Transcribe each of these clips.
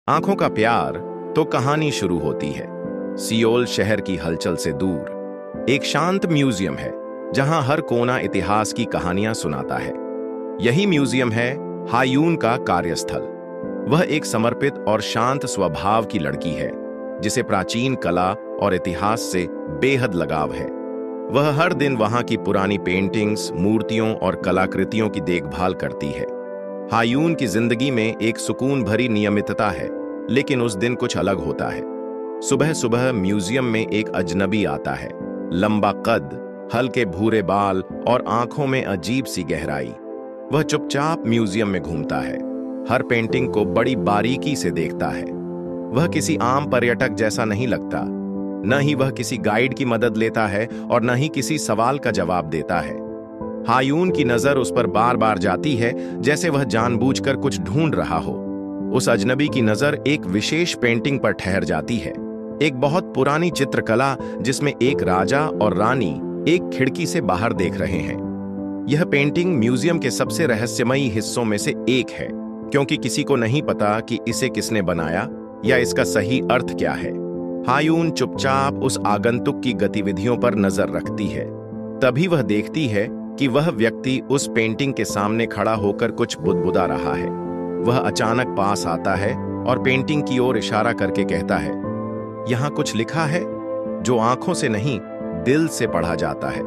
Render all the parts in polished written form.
आंखों का प्यार तो कहानी शुरू होती है सियोल शहर की हलचल से दूर। एक शांत म्यूजियम है जहां हर कोना इतिहास की कहानियां सुनाता है। यही म्यूजियम है हायून का कार्यस्थल। वह एक समर्पित और शांत स्वभाव की लड़की है जिसे प्राचीन कला और इतिहास से बेहद लगाव है। वह हर दिन वहां की पुरानी पेंटिंग्स, मूर्तियों और कलाकृतियों की देखभाल करती है। हायून की जिंदगी में एक सुकून भरी नियमितता है, लेकिन उस दिन कुछ अलग होता है। सुबह सुबह म्यूजियम में एक अजनबी आता है। लंबा कद, हल्के भूरे बाल और आंखों में अजीब सी गहराई। वह चुपचाप म्यूजियम में घूमता है, हर पेंटिंग को बड़ी बारीकी से देखता है। वह किसी आम पर्यटक जैसा नहीं लगता। न ही वह किसी गाइड की मदद लेता है और न ही किसी सवाल का जवाब देता है। हायून की नजर उस पर बार बार जाती है, जैसे वह जानबूझकर कुछ ढूंढ रहा हो। उस अजनबी की नजर एक विशेष पेंटिंग पर ठहर जाती है, एक बहुत पुरानी चित्रकला जिसमें एक राजा और रानी एक खिड़की से बाहर देख रहे हैं। यह पेंटिंग म्यूजियम के सबसे रहस्यमयी हिस्सों में से एक है, क्योंकि किसी को नहीं पता कि इसे किसने बनाया या इसका सही अर्थ क्या है। हायून चुपचाप उस आगंतुक की गतिविधियों पर नजर रखती है। तभी वह देखती है कि वह व्यक्ति उस पेंटिंग के सामने खड़ा होकर कुछ बुदबुदा रहा है। वह अचानक पास आता है और पेंटिंग की ओर इशारा करके कहता है, "यहां कुछ लिखा है जो आंखों से नहीं, दिल से पढ़ा जाता है।"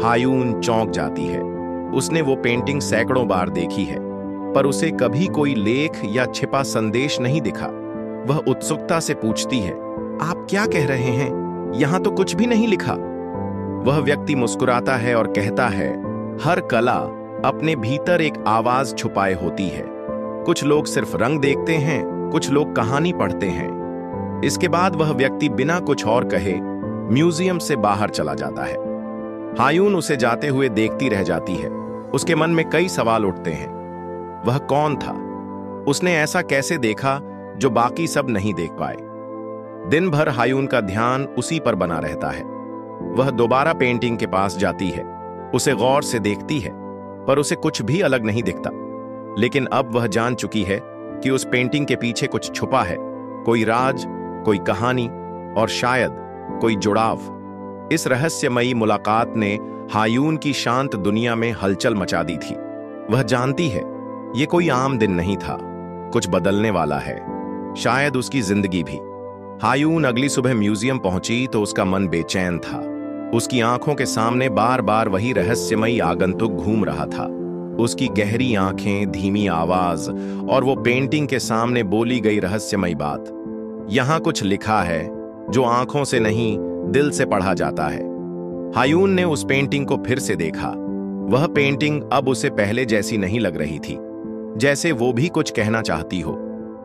हायून चौंक जाती है। उसने वो पेंटिंग सैकड़ों बार देखी है, पर उसे कभी कोई लेख या छिपा संदेश नहीं दिखा। वह उत्सुकता से पूछती है, "आप क्या कह रहे हैं? यहां तो कुछ भी नहीं लिखा।" वह व्यक्ति मुस्कुराता है और कहता है, "हर कला अपने भीतर एक आवाज छुपाए होती है। कुछ लोग सिर्फ रंग देखते हैं, कुछ लोग कहानी पढ़ते हैं।" इसके बाद वह व्यक्ति बिना कुछ और कहे म्यूजियम से बाहर चला जाता है। हायून उसे जाते हुए देखती रह जाती है। उसके मन में कई सवाल उठते हैं। वह कौन था? उसने ऐसा कैसे देखा जो बाकी सब नहीं देख पाए? दिन भर हायून का ध्यान उसी पर बना रहता है। वह दोबारा पेंटिंग के पास जाती है, उसे गौर से देखती है, पर उसे कुछ भी अलग नहीं दिखता। लेकिन अब वह जान चुकी है कि उस पेंटिंग के पीछे कुछ छुपा है, कोई राज, कोई कहानी और शायद कोई जुड़ाव। इस रहस्यमयी मुलाकात ने हायून की शांत दुनिया में हलचल मचा दी थी। वह जानती है ये कोई आम दिन नहीं था, कुछ बदलने वाला है, शायद उसकी जिंदगी भी। हायून अगली सुबह म्यूजियम पहुंची तो उसका मन बेचैन था। उसकी आंखों के सामने बार बार वही रहस्यमयी आगंतुक घूम रहा था। उसकी गहरी आंखें, धीमी आवाज और वो पेंटिंग के सामने बोली गई रहस्यमयी बात। यहां कुछ लिखा है जो आंखों से नहीं, दिल से पढ़ा जाता है। हायून ने उस पेंटिंग को फिर से देखा। वह पेंटिंग अब उसे पहले जैसी नहीं लग रही थी, जैसे वो भी कुछ कहना चाहती हो।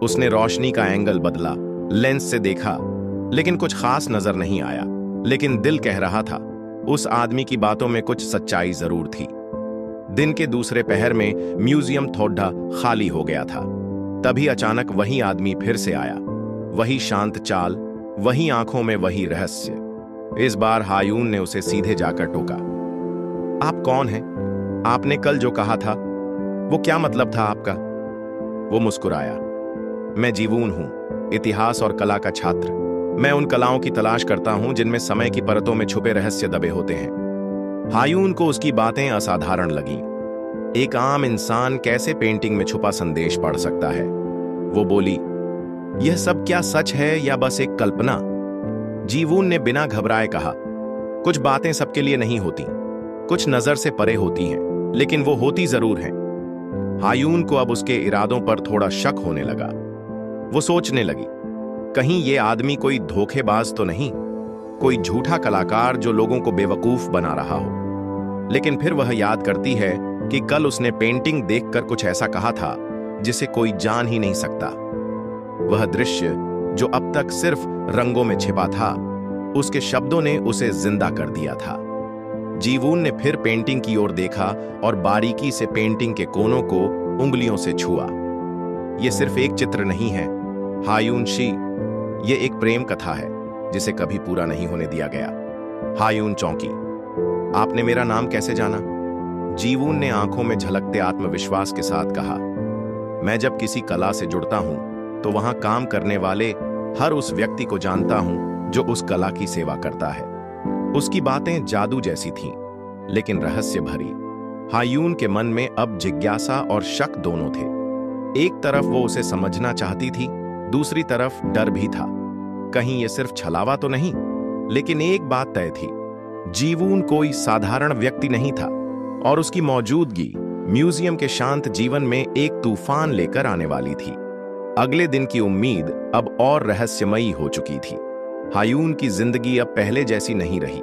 उसने रोशनी का एंगल बदला, लेंस से देखा, लेकिन कुछ खास नजर नहीं आया। लेकिन दिल कह रहा था उस आदमी की बातों में कुछ सच्चाई जरूर थी। दिन के दूसरे पहर में म्यूजियम थोड़ा खाली हो गया था। तभी अचानक वही आदमी फिर से आया, वही शांत चाल, वही आंखों में वही रहस्य। इस बार हायून ने उसे सीधे जाकर टोका, "आप कौन हैं? आपने कल जो कहा था वो क्या मतलब था आपका?" वो मुस्कुराया, "मैं जीवून हूं, इतिहास और कला का छात्र। मैं उन कलाओं की तलाश करता हूं जिनमें समय की परतों में छुपे रहस्य दबे होते हैं।" हायून को उसकी बातें असाधारण लगीं। एक आम इंसान कैसे पेंटिंग में छुपा संदेश पढ़ सकता है? वो बोली, "यह सब क्या सच है या बस एक कल्पना?" जीवून ने बिना घबराए कहा, "कुछ बातें सबके लिए नहीं होती, कुछ नजर से परे होती हैं, लेकिन वो होती जरूर हैं।" हायून को अब उसके इरादों पर थोड़ा शक होने लगा। वो सोचने लगी, कहीं ये आदमी कोई धोखेबाज तो नहीं, कोई झूठा कलाकार जो लोगों को बेवकूफ बना रहा हो। लेकिन फिर वह याद करती है कि कल उसने पेंटिंग देखकर कुछ ऐसा कहा था जिसे कोई जान ही नहीं सकता। वह दृश्य जो अब तक सिर्फ रंगों में छिपा था, उसके शब्दों ने उसे जिंदा कर दिया था। जीवून ने फिर पेंटिंग की ओर देखा और बारीकी से पेंटिंग के कोनों को उंगलियों से छुआ। यह सिर्फ एक चित्र नहीं है हायून शी, ये एक प्रेम कथा है जिसे कभी पूरा नहीं होने दिया गया। हायून चौंकी, "आपने मेरा नाम कैसे जाना?" जीवून ने आंखों में झलकते आत्मविश्वास के साथ कहा, "मैं जब किसी कला से जुड़ता हूं तो वहां काम करने वाले हर उस व्यक्ति को जानता हूं जो उस कला की सेवा करता है। उसकी बातें जादू जैसी थीं, लेकिन रहस्य भरी। हायून के मन में अब जिज्ञासा और शक दोनों थे। एक तरफ वो उसे समझना चाहती थी, दूसरी तरफ डर भी था, कहीं ये सिर्फ छलावा तो नहीं। लेकिन एक बात तय थी, जीवून कोई साधारण व्यक्ति नहीं था और उसकी मौजूदगी म्यूजियम के शांत जीवन में एक तूफान लेकर आने वाली थी। अगले दिन की उम्मीद अब और रहस्यमयी हो चुकी थी। हायून की जिंदगी अब पहले जैसी नहीं रही।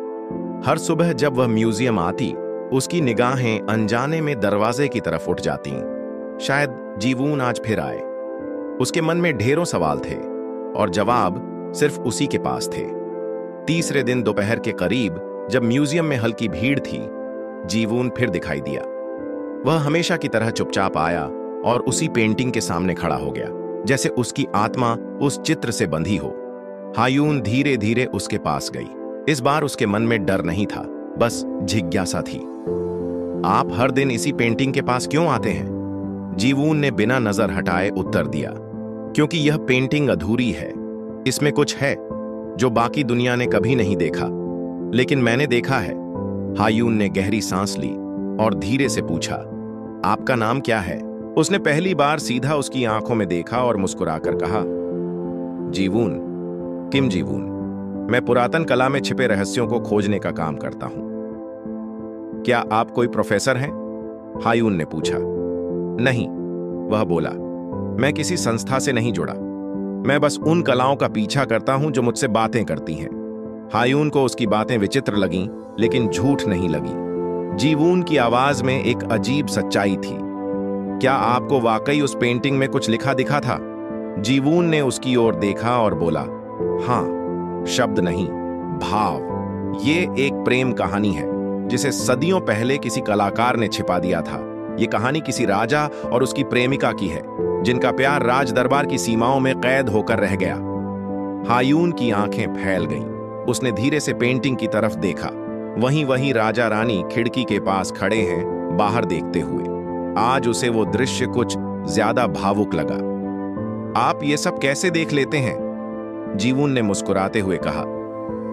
हर सुबह जब वह म्यूजियम आती, उसकी निगाहें अनजाने में दरवाजे की तरफ उठ जातीं। शायद जीवून आज फिर आए। उसके मन में ढेरों सवाल थे और जवाब सिर्फ उसी के पास थे। तीसरे दिन दोपहर के करीब जब म्यूजियम में हल्की भीड़ थी, जीवून फिर दिखाई दिया। वह हमेशा की तरह चुपचाप आया और उसी पेंटिंग के सामने खड़ा हो गया, जैसे उसकी आत्मा उस चित्र से बंधी हो। हायून धीरे धीरे उसके पास गई। इस बार उसके मन में डर नहीं था, बस जिज्ञासा थी। आप हर दिन इसी पेंटिंग के पास क्यों आते हैं? जीवून ने बिना नजर हटाए उत्तर दिया, क्योंकि यह पेंटिंग अधूरी है। इसमें कुछ है जो बाकी दुनिया ने कभी नहीं देखा, लेकिन मैंने देखा है। हायून ने गहरी सांस ली और धीरे से पूछा, आपका नाम क्या है? उसने पहली बार सीधा उसकी आंखों में देखा और मुस्कुराकर कहा, जीवून, किम जीवून। मैं पुरातन कला में छिपे रहस्यों को खोजने का काम करता हूं। क्या आप कोई प्रोफेसर हैं? हायून ने पूछा। नहीं, वह बोला, मैं किसी संस्था से नहीं जुड़ा। मैं बस उन कलाओं का पीछा करता हूं जो मुझसे बातें करती हैं। हायून को उसकी बातें विचित्र लगीं, लेकिन झूठ नहीं लगी। जीवून की आवाज में एक अजीब सच्चाई थी। क्या आपको वाकई उस पेंटिंग में कुछ लिखा दिखा था? जीवून ने उसकी ओर देखा और बोला, हाँ, शब्द नहीं, भाव। ये एक प्रेम कहानी है जिसे सदियों पहले किसी कलाकार ने छिपा दिया था। ये कहानी किसी राजा और उसकी प्रेमिका की है, जिनका प्यार राज दरबार की सीमाओं में कैद होकर रह गया। हायून की आंखें फैल गईं। उसने धीरे से पेंटिंग की तरफ देखा। वहीं राजा रानी खिड़की के पास खड़े हैं, बाहर देखते हुए। आज उसे वो दृश्य कुछ ज्यादा भावुक लगा। आप ये सब कैसे देख लेते हैं? जीवून ने मुस्कुराते हुए कहा,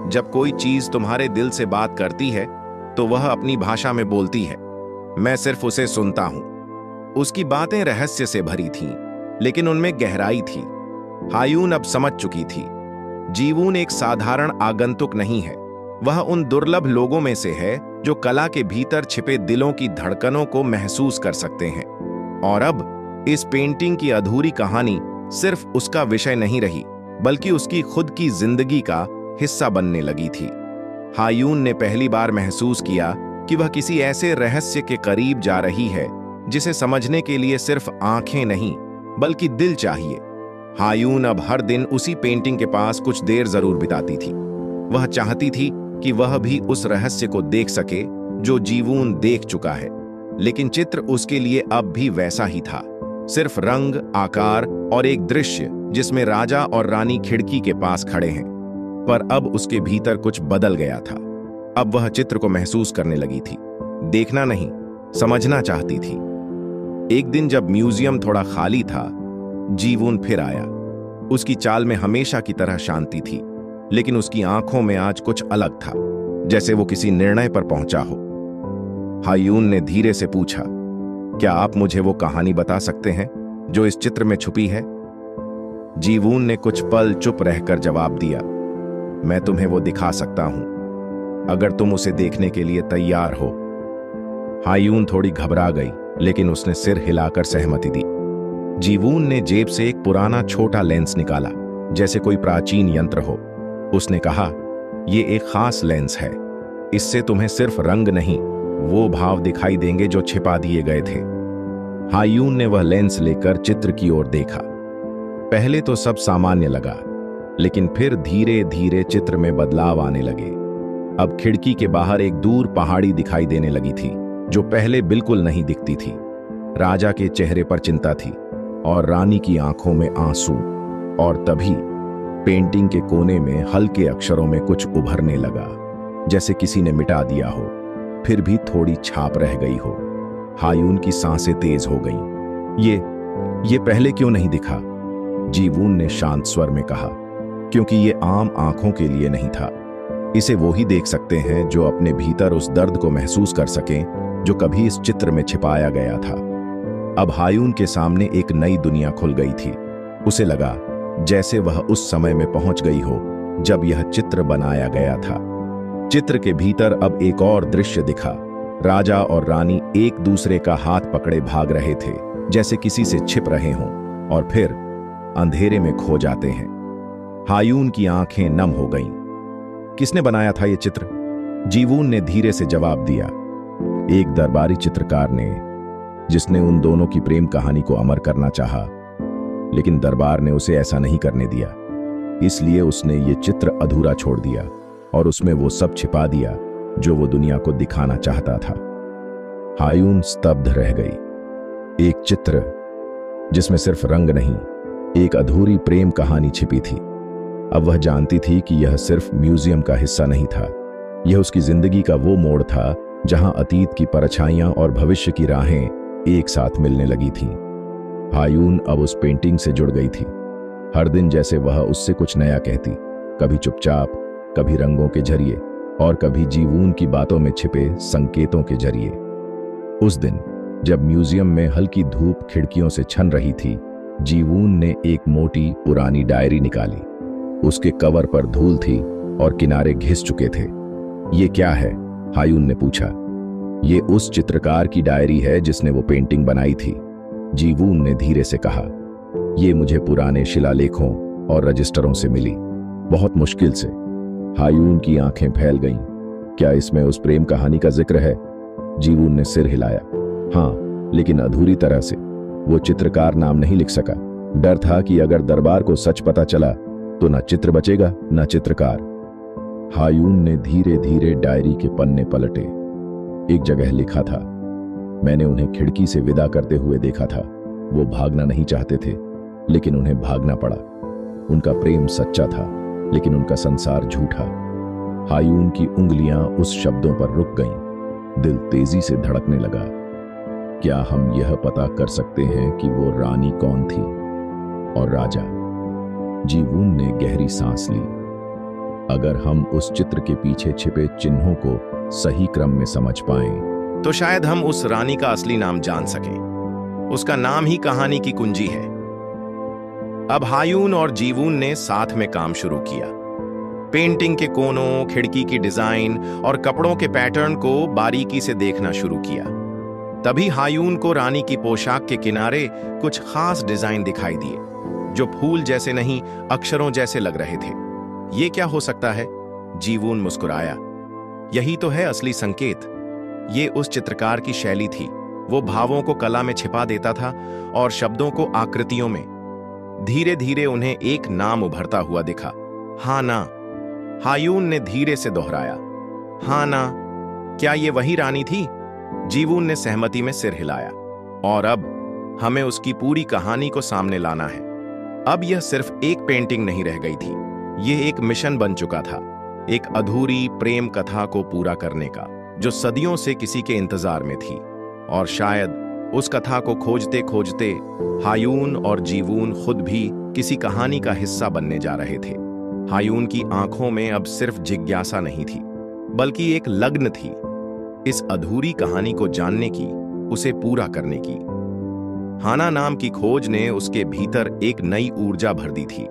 जब कोई चीज तुम्हारे दिल से बात करती है तो वह अपनी भाषा में बोलती है। मैं सिर्फ उसे सुनता हूं। उसकी बातें रहस्य से भरी थीं, लेकिन उनमें गहराई थी। हायून अब समझ चुकी थी, जीवून एक साधारण आगंतुक नहीं है। वह उन दुर्लभ लोगों में से है जो कला के भीतर छिपे दिलों की धड़कनों को महसूस कर सकते हैं। और अब इस पेंटिंग की अधूरी कहानी सिर्फ उसका विषय नहीं रही, बल्कि उसकी खुद की जिंदगी का हिस्सा बनने लगी थी। हायून ने पहली बार महसूस किया कि वह किसी ऐसे रहस्य के करीब जा रही है जिसे समझने के लिए सिर्फ आंखें नहीं, बल्कि दिल चाहिए। हायून अब हर दिन उसी पेंटिंग के पास कुछ देर जरूर बिताती थी। वह चाहती थी कि वह भी उस रहस्य को देख सके जो जीवून देख चुका है, लेकिन चित्र उसके लिए अब भी वैसा ही था, सिर्फ रंग, आकार और एक दृश्य जिसमें राजा और रानी खिड़की के पास खड़े हैं। पर अब उसके भीतर कुछ बदल गया था। अब वह चित्र को महसूस करने लगी थी, देखना नहीं, समझना चाहती थी। एक दिन जब म्यूजियम थोड़ा खाली था, जीवून फिर आया। उसकी चाल में हमेशा की तरह शांति थी, लेकिन उसकी आंखों में आज कुछ अलग था, जैसे वो किसी निर्णय पर पहुंचा हो। हायून ने धीरे से पूछा, क्या आप मुझे वो कहानी बता सकते हैं जो इस चित्र में छुपी है? जीवून ने कुछ पल चुप रहकर जवाब दिया, मैं तुम्हें वो दिखा सकता हूं, अगर तुम उसे देखने के लिए तैयार हो। हायून थोड़ी घबरा गई, लेकिन उसने सिर हिलाकर सहमति दी। जीवून ने जेब से एक पुराना छोटा लेंस निकाला, जैसे कोई प्राचीन यंत्र हो। उसने कहा, यह एक खास लेंस है। इससे तुम्हें सिर्फ रंग नहीं, वो भाव दिखाई देंगे जो छिपा दिए गए थे। हायून ने वह लेंस लेकर चित्र की ओर देखा। पहले तो सब सामान्य लगा, लेकिन फिर धीरे धीरे चित्र में बदलाव आने लगे। अब खिड़की के बाहर एक दूर पहाड़ी दिखाई देने लगी थी, जो पहले बिल्कुल नहीं दिखती थी। राजा के चेहरे पर चिंता थी और रानी की आंखों में आंसू। और तभी पेंटिंग के कोने में हल्के अक्षरों में कुछ उभरने लगा, जैसे किसी ने मिटा दिया हो, फिर भी थोड़ी छाप रह गई हो। हायून की सांसें तेज हो गईं। ये पहले क्यों नहीं दिखा? जीवून ने शांत स्वर में कहा, क्योंकि ये आम आंखों के लिए नहीं था। इसे वो ही देख सकते हैं जो अपने भीतर उस दर्द को महसूस कर सकें जो कभी इस चित्र में छिपाया गया था। अब हायून के सामने एक नई दुनिया खुल गई थी। उसे लगा जैसे वह उस समय में पहुंच गई हो जब यह चित्र बनाया गया था। चित्र के भीतर अब एक और दृश्य दिखा। राजा और रानी एक दूसरे का हाथ पकड़े भाग रहे थे, जैसे किसी से छिप रहे हों, और फिर अंधेरे में खो जाते हैं। हायून की आंखें नम हो गईं। किसने बनाया था यह चित्र? जीवून ने धीरे से जवाब दिया, एक दरबारी चित्रकार ने, जिसने उन दोनों की प्रेम कहानी को अमर करना चाहा, लेकिन दरबार ने उसे ऐसा नहीं करने दिया। इसलिए उसने ये चित्र अधूरा छोड़ दिया और उसमें वो सब छिपा दिया जो वो दुनिया को दिखाना चाहता था। हायून स्तब्ध रह गई। एक चित्र जिसमें सिर्फ रंग नहीं, एक अधूरी प्रेम कहानी छिपी थी। अब वह जानती थी कि यह सिर्फ म्यूजियम का हिस्सा नहीं था, यह उसकी जिंदगी का वो मोड़ था जहां अतीत की परछाइयां और भविष्य की राहें एक साथ मिलने लगी थीं। हायून अब उस पेंटिंग से जुड़ गई थी। हर दिन जैसे वह उससे कुछ नया कहती, कभी चुपचाप, कभी रंगों के जरिए और कभी जीवून की बातों में छिपे संकेतों के जरिए। उस दिन जब म्यूजियम में हल्की धूप खिड़कियों से छन रही थी, जीवून ने एक मोटी पुरानी डायरी निकाली। उसके कवर पर धूल थी और किनारे घिस चुके थे। ये क्या है? हायून ने पूछा। ये उस चित्रकार की डायरी है जिसने वो पेंटिंग बनाई थी, जीवून ने धीरे से कहा। ये मुझे पुराने शिलालेखों और रजिस्टरों से मिली, बहुत मुश्किल से। हायून की आंखें फैल गईं। क्या इसमें उस प्रेम कहानी का जिक्र है? जीवून ने सिर हिलाया। हाँ, लेकिन अधूरी तरह से। वो चित्रकार नाम नहीं लिख सका। डर था कि अगर दरबार को सच पता चला तो न चित्र बचेगा न चित्रकार। हायून ने धीरे धीरे डायरी के पन्ने पलटे। एक जगह लिखा था, मैंने उन्हें खिड़की से विदा करते हुए देखा था। वो भागना नहीं चाहते थे, लेकिन उन्हें भागना पड़ा। उनका प्रेम सच्चा था, लेकिन उनका संसार झूठा। हायून की उंगलियां उस शब्दों पर रुक गईं। दिल तेजी से धड़कने लगा। क्या हम यह पता कर सकते हैं कि वो रानी कौन थी और राजा? जीवून ने गहरी सांस ली। अगर हम उस चित्र के पीछे छिपे चिन्हों को सही क्रम में समझ पाएं, तो शायद हम उस रानी का असली नाम जान सकें। उसका नाम ही कहानी की कुंजी है। अब हायून और जीवून ने साथ में काम शुरू किया। पेंटिंग के कोनों, खिड़की की डिजाइन और कपड़ों के पैटर्न को बारीकी से देखना शुरू किया। तभी हायून को रानी की पोशाक के किनारे कुछ खास डिजाइन दिखाई दिए, जो फूल जैसे नहीं, अक्षरों जैसे लग रहे थे। ये क्या हो सकता है? जीवून मुस्कुराया। यही तो है असली संकेत। ये उस चित्रकार की शैली थी। वो भावों को कला में छिपा देता था और शब्दों को आकृतियों में। धीरे धीरे उन्हें एक नाम उभरता हुआ दिखा, हाना। हायून ने धीरे से दोहराया, हाना। क्या ये वही रानी थी? जीवून ने सहमति में सिर हिलाया। और अब हमें उसकी पूरी कहानी को सामने लाना है। अब यह सिर्फ एक पेंटिंग नहीं रह गई थी, यह एक मिशन बन चुका था, एक अधूरी प्रेम कथा को पूरा करने का, जो सदियों से किसी के इंतजार में थी। और शायद उस कथा को खोजते खोजते हायून और जीवून खुद भी किसी कहानी का हिस्सा बनने जा रहे थे। हायून की आंखों में अब सिर्फ जिज्ञासा नहीं थी, बल्कि एक लगन थी, इस अधूरी कहानी को जानने की, उसे पूरा करने की। हाना नाम की खोज ने उसके भीतर एक नई ऊर्जा भर दी थी।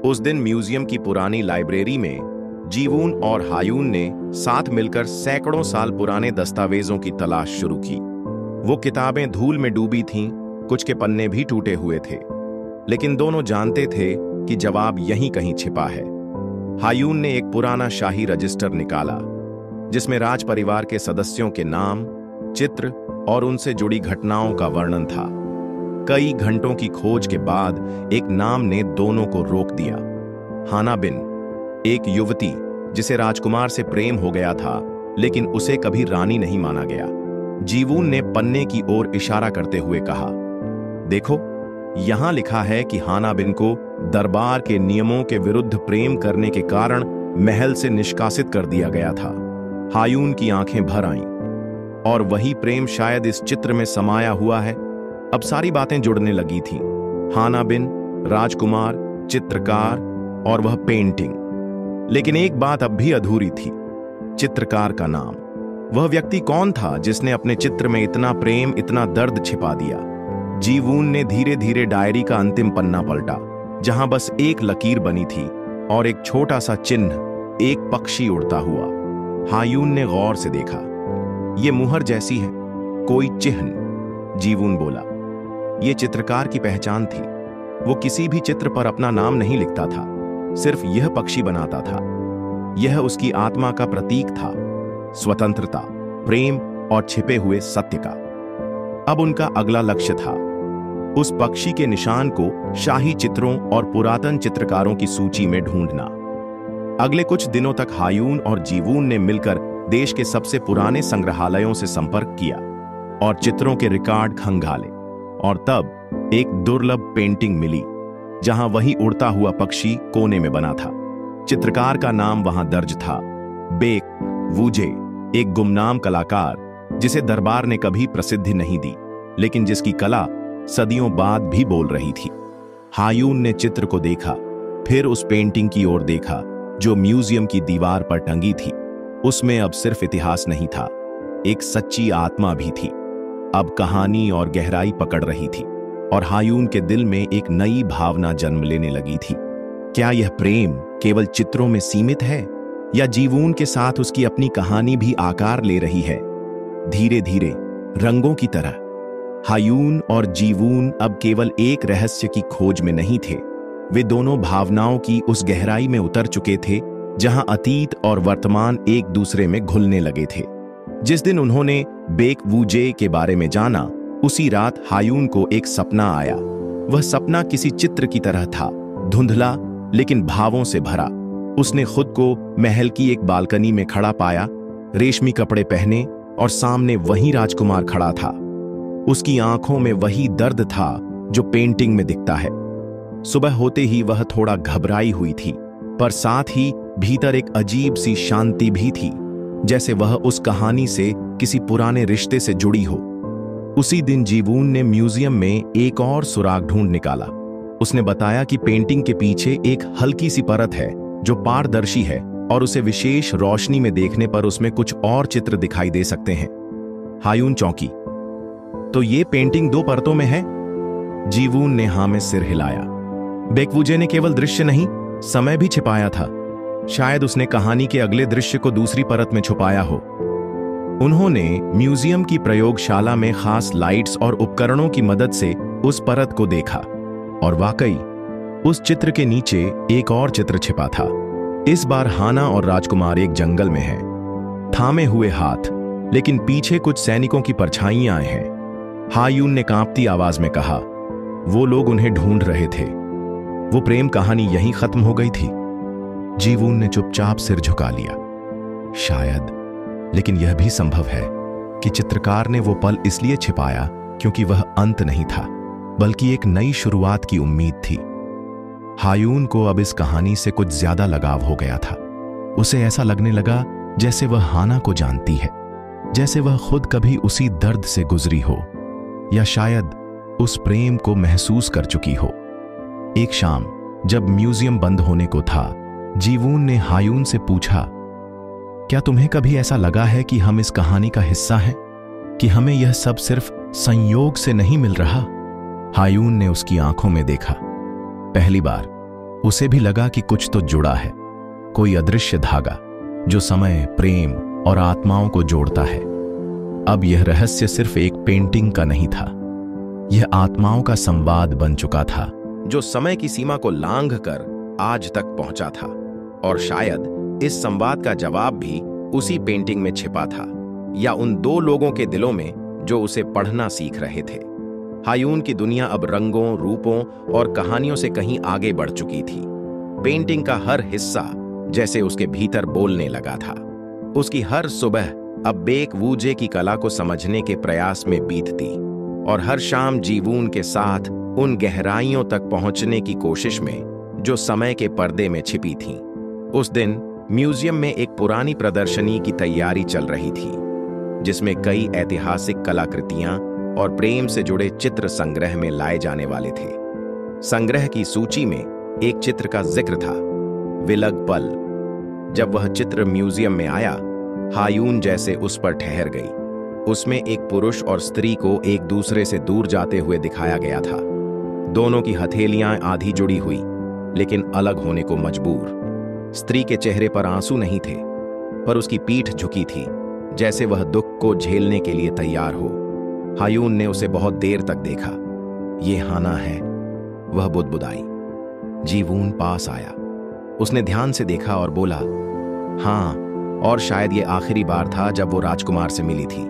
उस दिन म्यूजियम की पुरानी लाइब्रेरी में जीवून और हायून ने साथ मिलकर सैकड़ों साल पुराने दस्तावेजों की तलाश शुरू की। वो किताबें धूल में डूबी थीं, कुछ के पन्ने भी टूटे हुए थे, लेकिन दोनों जानते थे कि जवाब यहीं कहीं छिपा है। हायून ने एक पुराना शाही रजिस्टर निकाला, जिसमें राज परिवार के सदस्यों के नाम, चित्र और उनसे जुड़ी घटनाओं का वर्णन था। कई घंटों की खोज के बाद एक नाम ने दोनों को रोक दिया, हाना बिन, एक युवती जिसे राजकुमार से प्रेम हो गया था, लेकिन उसे कभी रानी नहीं माना गया। जीवून ने पन्ने की ओर इशारा करते हुए कहा, देखो, यहां लिखा है कि हाना बिन को दरबार के नियमों के विरुद्ध प्रेम करने के कारण महल से निष्कासित कर दिया गया था। हायून की आंखें भर आईं, और वही प्रेम शायद इस चित्र में समाया हुआ है। अब सारी बातें जुड़ने लगी थीं। हाना बिन, राजकुमार, चित्रकार और वह पेंटिंग। लेकिन एक बात अब भी अधूरी थी, चित्रकार का नाम। वह व्यक्ति कौन था जिसने अपने चित्र में इतना प्रेम, इतना दर्द छिपा दिया? जीवून ने धीरे धीरे डायरी का अंतिम पन्ना पलटा, जहां बस एक लकीर बनी थी और एक छोटा सा चिन्ह, एक पक्षी उड़ता हुआ। हायून ने गौर से देखा। ये मुहर जैसी है, कोई चिन्ह। जीवून बोला, ये चित्रकार की पहचान थी। वो किसी भी चित्र पर अपना नाम नहीं लिखता था, सिर्फ यह पक्षी बनाता था। यह उसकी आत्मा का प्रतीक था, स्वतंत्रता, प्रेम और छिपे हुए सत्य का। अब उनका अगला लक्ष्य था उस पक्षी के निशान को शाही चित्रों और पुरातन चित्रकारों की सूची में ढूंढना। अगले कुछ दिनों तक हायून और जीवून ने मिलकर देश के सबसे पुराने संग्रहालयों से संपर्क किया और चित्रों के रिकॉर्ड खंगाले। और तब एक दुर्लभ पेंटिंग मिली, जहां वही उड़ता हुआ पक्षी कोने में बना था। चित्रकार का नाम वहां दर्ज था, बेक वूजे, एक गुमनाम कलाकार जिसे दरबार ने कभी प्रसिद्धि नहीं दी, लेकिन जिसकी कला सदियों बाद भी बोल रही थी। हायून ने चित्र को देखा, फिर उस पेंटिंग की ओर देखा जो म्यूजियम की दीवार पर टंगी थी। उसमें अब सिर्फ इतिहास नहीं था, एक सच्ची आत्मा भी थी। अब कहानी और गहराई पकड़ रही थी और हायून के दिल में एक नई भावना जन्म लेने लगी थी। क्या यह प्रेम केवल चित्रों में सीमित है, या जीवून के साथ उसकी अपनी कहानी भी आकार ले रही है, धीरे धीरे रंगों की तरह? हायून और जीवून अब केवल एक रहस्य की खोज में नहीं थे, वे दोनों भावनाओं की उस गहराई में उतर चुके थे जहां अतीत और वर्तमान एक दूसरे में घुलने लगे थे। जिस दिन उन्होंने बेक वूजे के बारे में जाना, उसी रात हायून को एक सपना आया। वह सपना किसी चित्र की तरह था, धुंधला लेकिन भावों से भरा। उसने खुद को महल की एक बालकनी में खड़ा पाया, रेशमी कपड़े पहने, और सामने वही राजकुमार खड़ा था। उसकी आंखों में वही दर्द था जो पेंटिंग में दिखता है। सुबह होते ही वह थोड़ा घबराई हुई थी, पर साथ ही भीतर एक अजीब सी शांति भी थी, जैसे वह उस कहानी से किसी पुराने रिश्ते से जुड़ी हो। उसी दिन जीवून ने म्यूजियम में एक और सुराग ढूंढ निकाला। उसने बताया कि पेंटिंग के पीछे एक हल्की सी परत है जो पारदर्शी है, और उसे विशेष रोशनी में देखने पर उसमें कुछ और चित्र दिखाई दे सकते हैं। हायून चौंकी। तो ये पेंटिंग 2 परतों में है? जीवून ने हां में सिर हिलाया। बेक वूजे ने केवल दृश्य नहीं, समय भी छिपाया था। शायद उसने कहानी के अगले दृश्य को दूसरी परत में छुपाया हो। उन्होंने म्यूजियम की प्रयोगशाला में खास लाइट्स और उपकरणों की मदद से उस परत को देखा, और वाकई उस चित्र के नीचे एक और चित्र छिपा था। इस बार हाना और राजकुमार एक जंगल में हैं, थामे हुए हाथ, लेकिन पीछे कुछ सैनिकों की परछाइयां हैं। हायून ने कांपती आवाज में कहा, वो लोग उन्हें ढूंढ रहे थे। वो प्रेम कहानी यहीं खत्म हो गई थी? जीवून ने चुपचाप सिर झुका लिया। शायद, लेकिन यह भी संभव है कि चित्रकार ने वो पल इसलिए छिपाया क्योंकि वह अंत नहीं था, बल्कि एक नई शुरुआत की उम्मीद थी। हायून को अब इस कहानी से कुछ ज्यादा लगाव हो गया था। उसे ऐसा लगने लगा जैसे वह हाना को जानती है, जैसे वह खुद कभी उसी दर्द से गुजरी हो, या शायद उस प्रेम को महसूस कर चुकी हो। एक शाम जब म्यूजियम बंद होने को था, जीवून ने हायून से पूछा, क्या तुम्हें कभी ऐसा लगा है कि हम इस कहानी का हिस्सा हैं, कि हमें यह सब सिर्फ संयोग से नहीं मिल रहा? हायून ने उसकी आंखों में देखा। पहली बार उसे भी लगा कि कुछ तो जुड़ा है, कोई अदृश्य धागा जो समय, प्रेम और आत्माओं को जोड़ता है। अब यह रहस्य सिर्फ एक पेंटिंग का नहीं था, यह आत्माओं का संवाद बन चुका था, जो समय की सीमा को लांघ कर आज तक पहुंचा था। और शायद इस संवाद का जवाब भी उसी पेंटिंग में छिपा था, या उन 2 लोगों के दिलों में जो उसे पढ़ना सीख रहे थे। हायून की दुनिया अब रंगों, रूपों और कहानियों से कहीं आगे बढ़ चुकी थी। पेंटिंग का हर हिस्सा जैसे उसके भीतर बोलने लगा था। उसकी हर सुबह अब बेक वूजे की कला को समझने के प्रयास में बीतती, और हर शाम जीवून के साथ उन गहराइयों तक पहुंचने की कोशिश में जो समय के पर्दे में छिपी थीं। उस दिन म्यूजियम में एक पुरानी प्रदर्शनी की तैयारी चल रही थी, जिसमें कई ऐतिहासिक कलाकृतियां और प्रेम से जुड़े चित्र संग्रह में लाए जाने वाले थे। संग्रह की सूची में एक चित्र का जिक्र था, विलग पल। जब वह चित्र म्यूजियम में आया, हायून जैसे उस पर ठहर गई। उसमें एक पुरुष और स्त्री को एक दूसरे से दूर जाते हुए दिखाया गया था। दोनों की हथेलियां आधी जुड़ी हुई, लेकिन अलग होने को मजबूर। स्त्री के चेहरे पर आंसू नहीं थे, पर उसकी पीठ झुकी थी, जैसे वह दुख को झेलने के लिए तैयार हो। हायून ने उसे बहुत देर तक देखा। ये हाना है, वह बुदबुदाई। जीवून पास आया। उसने ध्यान से देखा और बोला, हाँ, और शायद ये आखिरी बार था जब वो राजकुमार से मिली थी।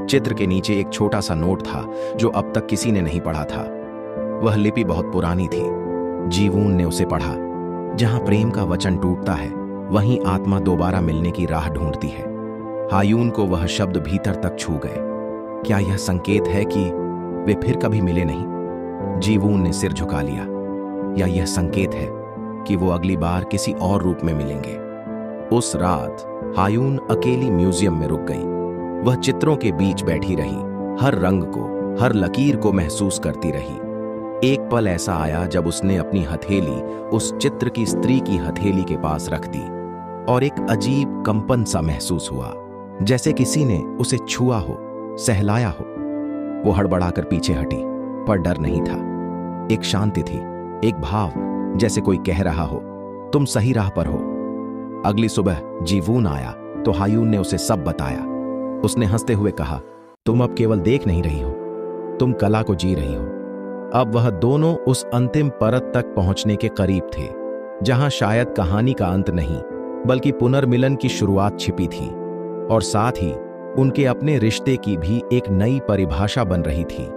चित्र के नीचे एक छोटा सा नोट था जो अब तक किसी ने नहीं पढ़ा था। वह लिपि बहुत पुरानी थी। जीवून ने उसे पढ़ा। जहां प्रेम का वचन टूटता है, वहीं आत्मा दोबारा मिलने की राह ढूंढती है। हायून को वह शब्द भीतर तक छू गए। क्या यह संकेत है कि वे फिर कभी मिले नहीं? जीवून ने सिर झुका लिया। या यह संकेत है कि वो अगली बार किसी और रूप में मिलेंगे? उस रात हायून अकेली म्यूजियम में रुक गई। वह चित्रों के बीच बैठी रही, हर रंग को, हर लकीर को महसूस करती रही। एक पल ऐसा आया जब उसने अपनी हथेली उस चित्र की स्त्री की हथेली के पास रख दी, और एक अजीब कंपन सा महसूस हुआ, जैसे किसी ने उसे छुआ हो, सहलाया हो। वो हड़बड़ाकर पीछे हटी, पर डर नहीं था। एक शांति थी, एक भाव, जैसे कोई कह रहा हो, तुम सही राह पर हो। अगली सुबह जीवून आया तो हायून ने उसे सब बताया। उसने हंसते हुए कहा, तुम अब केवल देख नहीं रही हो, तुम कला को जी रही हो। अब वह दोनों उस अंतिम परत तक पहुंचने के करीब थे, जहां शायद कहानी का अंत नहीं, बल्कि पुनर्मिलन की शुरुआत छिपी थी। और साथ ही उनके अपने रिश्ते की भी एक नई परिभाषा बन रही थी,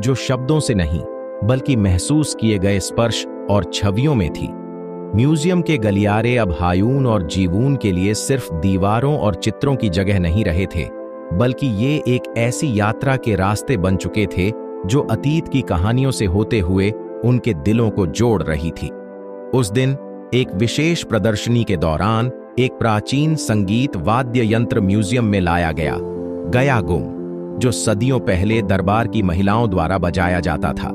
जो शब्दों से नहीं, बल्कि महसूस किए गए स्पर्श और छवियों में थी। म्यूजियम के गलियारे अब हायून और जीवून के लिए सिर्फ दीवारों और चित्रों की जगह नहीं रहे थे, बल्कि ये एक ऐसी यात्रा के रास्ते बन चुके थे जो अतीत की कहानियों से होते हुए उनके दिलों को जोड़ रही थी। उस दिन एक विशेष प्रदर्शनी के दौरान एक प्राचीन संगीत वाद्य यंत्र म्यूजियम में लाया गया, गयागुम, जो सदियों पहले दरबार की महिलाओं द्वारा बजाया जाता था।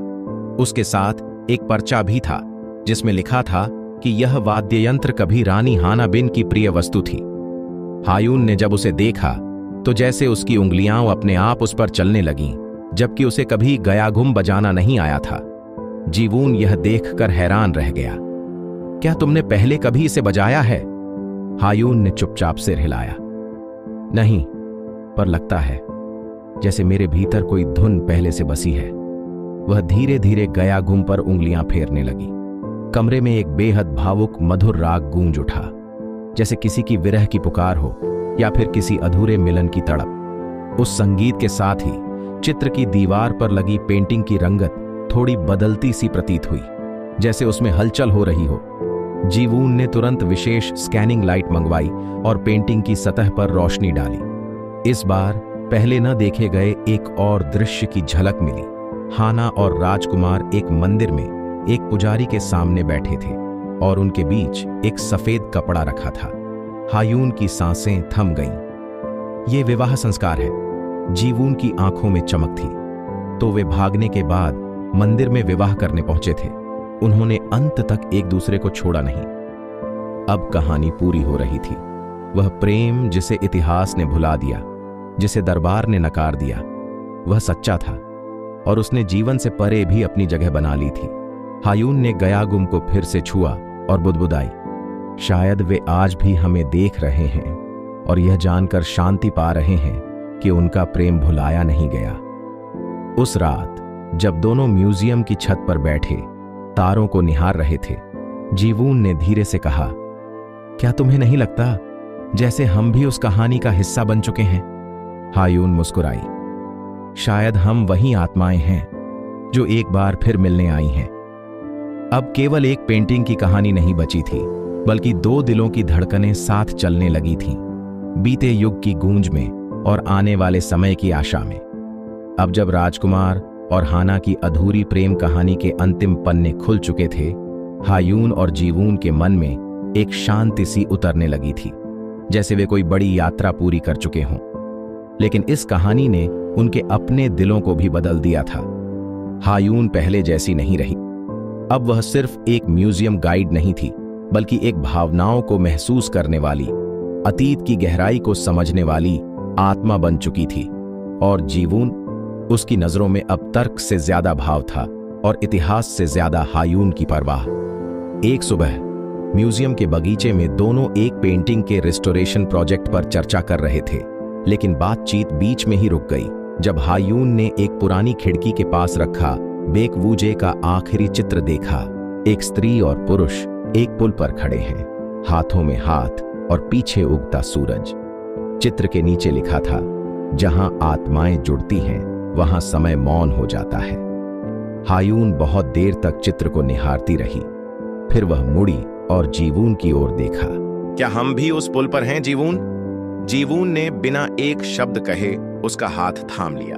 उसके साथ एक पर्चा भी था, जिसमें लिखा था कि यह वाद्य यंत्र कभी रानी हाना बिन की प्रिय वस्तु थी। हायून ने जब उसे देखा तो जैसे उसकी उंगलियां अपने आप उस पर चलने लगीं, जबकि उसे कभी गयागुम बजाना नहीं आया था। जीवून यह देखकर हैरान रह गया। क्या तुमने पहले कभी इसे बजाया है? हायून ने चुपचाप सिर हिलाया। नहीं, पर लगता है जैसे मेरे भीतर कोई धुन पहले से बसी है। वह धीरे धीरे गयागुम पर उंगलियां फेरने लगी। कमरे में एक बेहद भावुक मधुर राग गूंज उठा, जैसे किसी की विरह की पुकार हो या फिर किसी अधूरे मिलन की तड़प। उस संगीत के साथ ही चित्र की दीवार पर लगी पेंटिंग की रंगत थोड़ी बदलती सी प्रतीत हुई, जैसे उसमें हलचल हो रही हो। जीवून ने तुरंत विशेष स्कैनिंग लाइट मंगवाई और पेंटिंग की सतह पर रोशनी डाली। इस बार पहले न देखे गए एक और दृश्य की झलक मिली। हाना और राजकुमार एक मंदिर में एक पुजारी के सामने बैठे थे, और उनके बीच एक सफेद कपड़ा रखा था। हायून की सांसें थम गईं। ये विवाह संस्कार है। जीवून की आंखों में चमक थी। तो वे भागने के बाद मंदिर में विवाह करने पहुंचे थे। उन्होंने अंत तक एक दूसरे को छोड़ा नहीं। अब कहानी पूरी हो रही थी। वह प्रेम जिसे इतिहास ने भुला दिया, जिसे दरबार ने नकार दिया, वह सच्चा था, और उसने जीवन से परे भी अपनी जगह बना ली थी। हायून ने गयागुम को फिर से छुआ और बुदबुदाई, शायद वे आज भी हमें देख रहे हैं और यह जानकर शांति पा रहे हैं कि उनका प्रेम भुलाया नहीं गया। उस रात जब दोनों म्यूजियम की छत पर बैठे तारों को निहार रहे थे, जीवून ने धीरे से कहा, क्या तुम्हें नहीं लगता जैसे हम भी उस कहानी का हिस्सा बन चुके हैं? हायून मुस्कुराई, शायद हम वही आत्माएं हैं जो एक बार फिर मिलने आई हैं। अब केवल एक पेंटिंग की कहानी नहीं बची थी, बल्कि दो दिलों की धड़कनें साथ चलने लगी थीं, बीते युग की गूंज में और आने वाले समय की आशा में। अब जब राजकुमार और हाना की अधूरी प्रेम कहानी के अंतिम पन्ने खुल चुके थे, हायून और जीवून के मन में एक शांति सी उतरने लगी थी, जैसे वे कोई बड़ी यात्रा पूरी कर चुके हों। लेकिन इस कहानी ने उनके अपने दिलों को भी बदल दिया था। हायून पहले जैसी नहीं रही। अब वह सिर्फ एक म्यूजियम गाइड नहीं थी, बल्कि एक भावनाओं को महसूस करने वाली, अतीत की गहराई को समझने वाली आत्मा बन चुकी थी। और जीवून, उसकी नजरों में अब तर्क से ज्यादा भाव था और इतिहास से ज्यादा हायून की परवाह। एक सुबह म्यूजियम के बगीचे में दोनों एक पेंटिंग के रिस्टोरेशन प्रोजेक्ट पर चर्चा कर रहे थे, लेकिन बातचीत बीच में ही रुक गई जब हायून ने एक पुरानी खिड़की के पास रखा बेक वूजे का आखिरी चित्र देखा। एक स्त्री और पुरुष एक पुल पर खड़े हैं, हाथों में हाथ और पीछे उगता सूरज। चित्र के नीचे लिखा था, जहां आत्माएं जुड़ती हैं वहां समय मौन हो जाता है। हायून बहुत देर तक चित्र को निहारती रही, फिर वह मुड़ी और जीवून की ओर देखा। क्या हम भी उस पुल पर हैं, जीवून? जीवून ने बिना एक शब्द कहे उसका हाथ थाम लिया।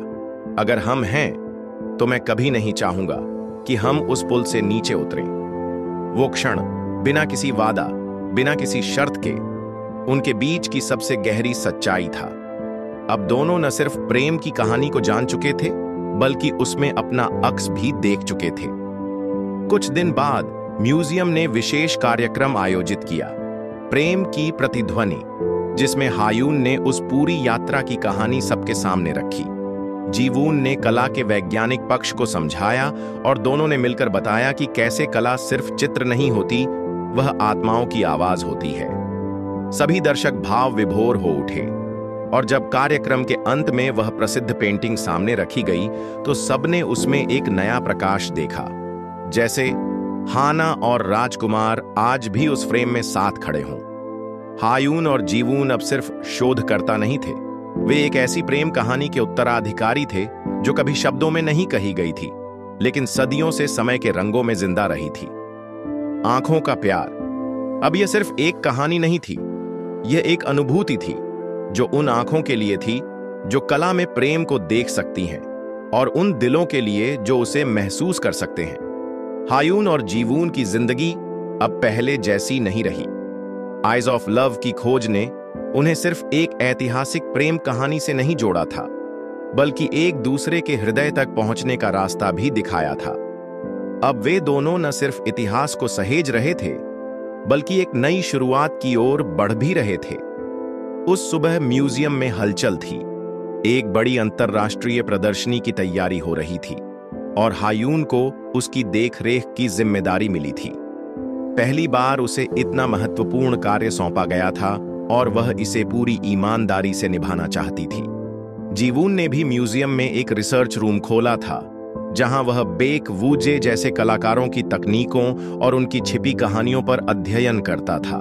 अगर हम हैं, तो मैं कभी नहीं चाहूंगा कि हम उस पुल से नीचे उतरें। वो क्षण बिना किसी वादा, बिना किसी शर्त के, उनके बीच की सबसे गहरी सच्चाई था। अब दोनों न सिर्फ प्रेम की कहानी को जान चुके थे, बल्कि उसमें अपना अक्स भी देख चुके थे। कुछ दिन बाद म्यूजियम ने विशेष कार्यक्रम आयोजित किया, प्रेम की प्रतिध्वनि, जिसमें हायून ने उस पूरी यात्रा की कहानी सबके सामने रखी। जीवून ने कला के वैज्ञानिक पक्ष को समझाया और दोनों ने मिलकर बताया कि कैसे कला सिर्फ चित्र नहीं होती, वह आत्माओं की आवाज होती है। सभी दर्शक भाव विभोर हो उठे और जब कार्यक्रम के अंत में वह प्रसिद्ध पेंटिंग सामने रखी गई तो सबने उसमें एक नया प्रकाश देखा, जैसे हाना और राजकुमार आज भी उस फ्रेम में साथ खड़े हों। हायून और जीवून अब सिर्फ शोधकर्ता नहीं थे, वे एक ऐसी प्रेम कहानी के उत्तराधिकारी थे जो कभी शब्दों में नहीं कही गई थी, लेकिन सदियों से समय के रंगों में जिंदा रही थी। आंखों का प्यार। अब यह सिर्फ एक कहानी नहीं थी, यह एक अनुभूति थी, जो उन आंखों के लिए थी जो कला में प्रेम को देख सकती हैं और उन दिलों के लिए जो उसे महसूस कर सकते हैं। हायून और जीवून की जिंदगी अब पहले जैसी नहीं रही। आइज ऑफ लव की खोज ने उन्हें सिर्फ एक ऐतिहासिक प्रेम कहानी से नहीं जोड़ा था, बल्कि एक दूसरे के हृदय तक पहुंचने का रास्ता भी दिखाया था। अब वे दोनों न सिर्फ इतिहास को सहेज रहे थे, बल्कि एक नई शुरुआत की ओर बढ़ भी रहे थे। उस सुबह म्यूजियम में हलचल थी। एक बड़ी अंतर्राष्ट्रीय प्रदर्शनी की तैयारी हो रही थी और हायून को उसकी देखरेख की जिम्मेदारी मिली थी। पहली बार उसे इतना महत्वपूर्ण कार्य सौंपा गया था और वह इसे पूरी ईमानदारी से निभाना चाहती थी। जीवून ने भी म्यूजियम में एक रिसर्च रूम खोला था, जहां वह बेक वूजे जैसे कलाकारों की तकनीकों और उनकी छिपी कहानियों पर अध्ययन करता था।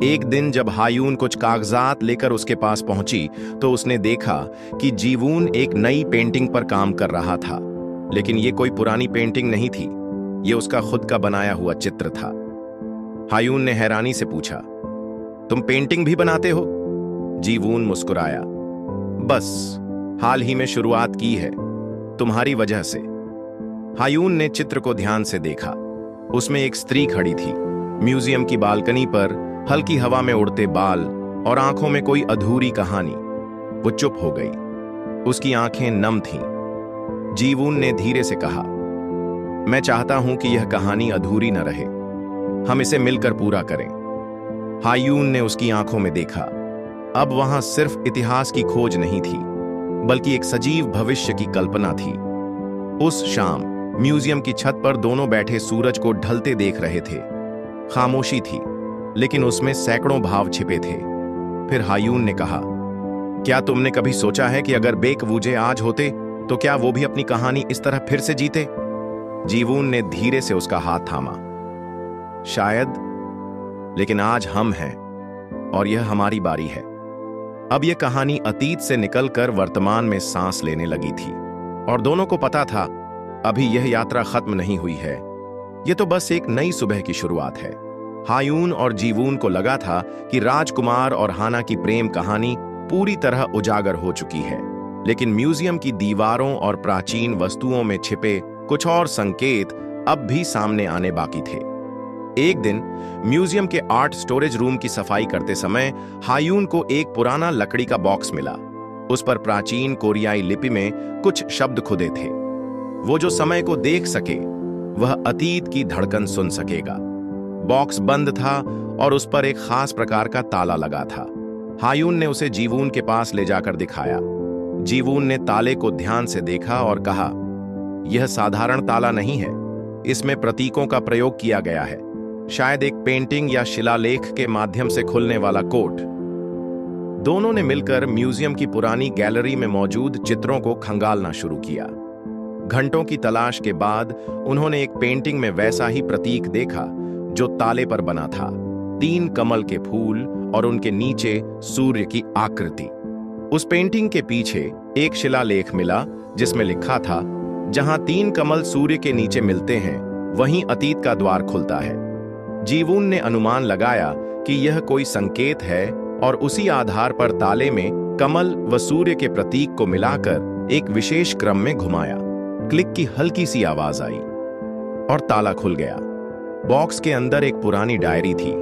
एक दिन जब हायून कुछ कागजात लेकर उसके पास पहुंची तो उसने देखा कि जीवून एक नई पेंटिंग पर काम कर रहा था, लेकिन ये कोई पुरानी पेंटिंग नहीं थी, ये उसका खुद का बनाया हुआ चित्र था। हायून ने हैरानी से पूछा, तुम पेंटिंग भी बनाते हो? जीवून मुस्कुराया, बस हाल ही में शुरुआत की है, तुम्हारी वजह से। हायून ने चित्र को ध्यान से देखा। उसमें एक स्त्री खड़ी थी, म्यूजियम की बालकनी पर, हल्की हवा में उड़ते बाल और आंखों में कोई अधूरी कहानी। वो चुप हो गई, उसकी आंखें नम थीं। जीवून ने धीरे से कहा, मैं चाहता हूं कि यह कहानी अधूरी न रहे, हम इसे मिलकर पूरा करें। हायून ने उसकी आंखों में देखा। अब वहां सिर्फ इतिहास की खोज नहीं थी, बल्कि एक सजीव भविष्य की कल्पना थी। उस शाम म्यूजियम की छत पर दोनों बैठे सूरज को ढलते देख रहे थे। खामोशी थी, लेकिन उसमें सैकड़ों भाव छिपे थे। फिर हायून ने कहा, क्या तुमने कभी सोचा है कि अगर बेक वूजे आज होते तो क्या वो भी अपनी कहानी इस तरह फिर से जीते? जीवून ने धीरे से उसका हाथ थामा। शायद, लेकिन आज हम हैं और यह हमारी बारी है। अब यह कहानी अतीत से निकलकर वर्तमान में सांस लेने लगी थी और दोनों को पता था, अभी यह यात्रा खत्म नहीं हुई है, यह तो बस एक नई सुबह की शुरुआत है। हायून और जीवून को लगा था कि राजकुमार और हाना की प्रेम कहानी पूरी तरह उजागर हो चुकी है, लेकिन म्यूजियम की दीवारों और प्राचीन वस्तुओं में छिपे कुछ और संकेत अब भी सामने आने बाकी थे। एक दिन म्यूजियम के आर्ट स्टोरेज रूम की सफाई करते समय हायून को एक पुराना लकड़ी का बॉक्स मिला। उस पर प्राचीन कोरियाई लिपि में कुछ शब्द खुदे थे, वो जो समय को देख सके, वह अतीत की धड़कन सुन सकेगा। बॉक्स बंद था और उस पर एक खास प्रकार का ताला लगा था। हायून ने उसे जीवून के पास ले जाकर दिखाया। जीवून ने ताले को ध्यान से देखा और कहा, यह साधारण ताला नहीं है, इसमें प्रतीकों का प्रयोग किया गया है, शायद एक पेंटिंग या शिलालेख के माध्यम से खुलने वाला कोड। दोनों ने मिलकर म्यूजियम की पुरानी गैलरी में मौजूद चित्रों को खंगालना शुरू किया। घंटों की तलाश के बाद उन्होंने एक पेंटिंग में वैसा ही प्रतीक देखा जो ताले पर बना था, 3 कमल के फूल और उनके नीचे सूर्य की आकृति। उस पेंटिंग के पीछे एक शिलालेख मिला जिसमें लिखा था, जहां 3 कमल सूर्य के नीचे मिलते हैं वहीं अतीत का द्वार खुलता है। जीवून ने अनुमान लगाया कि यह कोई संकेत है और उसी आधार पर ताले में कमल व सूर्य के प्रतीक को मिलाकर एक विशेष क्रम में घुमाया। क्लिक की हल्की सी आवाज आई और ताला खुल गया। बॉक्स के अंदर एक पुरानी डायरी थी,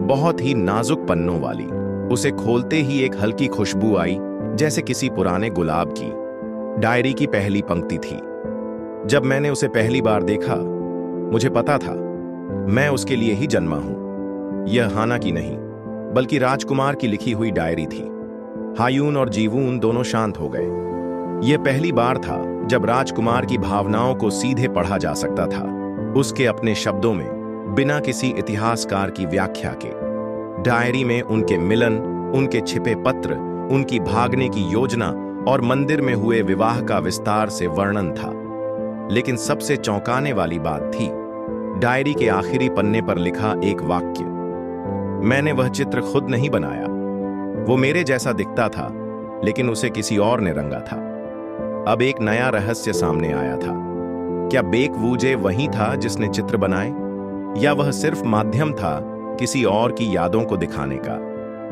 बहुत ही नाजुक पन्नों वाली। उसे खोलते ही एक हल्की खुशबू आई, जैसे किसी पुराने गुलाब की। डायरी की पहली पंक्ति थी, जब मैंने उसे पहली बार देखा मुझे पता था मैं उसके लिए ही जन्मा हूं। यह हाना की नहीं बल्कि राजकुमार की लिखी हुई डायरी थी। हायून और जीवून दोनों शांत हो गए। यह पहली बार था जब राजकुमार की भावनाओं को सीधे पढ़ा जा सकता था, उसके अपने शब्दों में, बिना किसी इतिहासकार की व्याख्या के। डायरी में उनके मिलन, उनके छिपे पत्र, उनकी भागने की योजना और मंदिर में हुए विवाह का विस्तार से वर्णन था। लेकिन सबसे चौंकाने वाली बात थी डायरी के आखिरी पन्ने पर लिखा एक वाक्य, मैंने वह चित्र खुद नहीं बनाया। वो मेरे जैसा दिखता था, लेकिन उसे किसी और ने रंगा था। अब एक नया रहस्य सामने आया था। क्या बेक वूजे वही था जिसने चित्र बनाए, या वह सिर्फ माध्यम था किसी और की यादों को दिखाने का?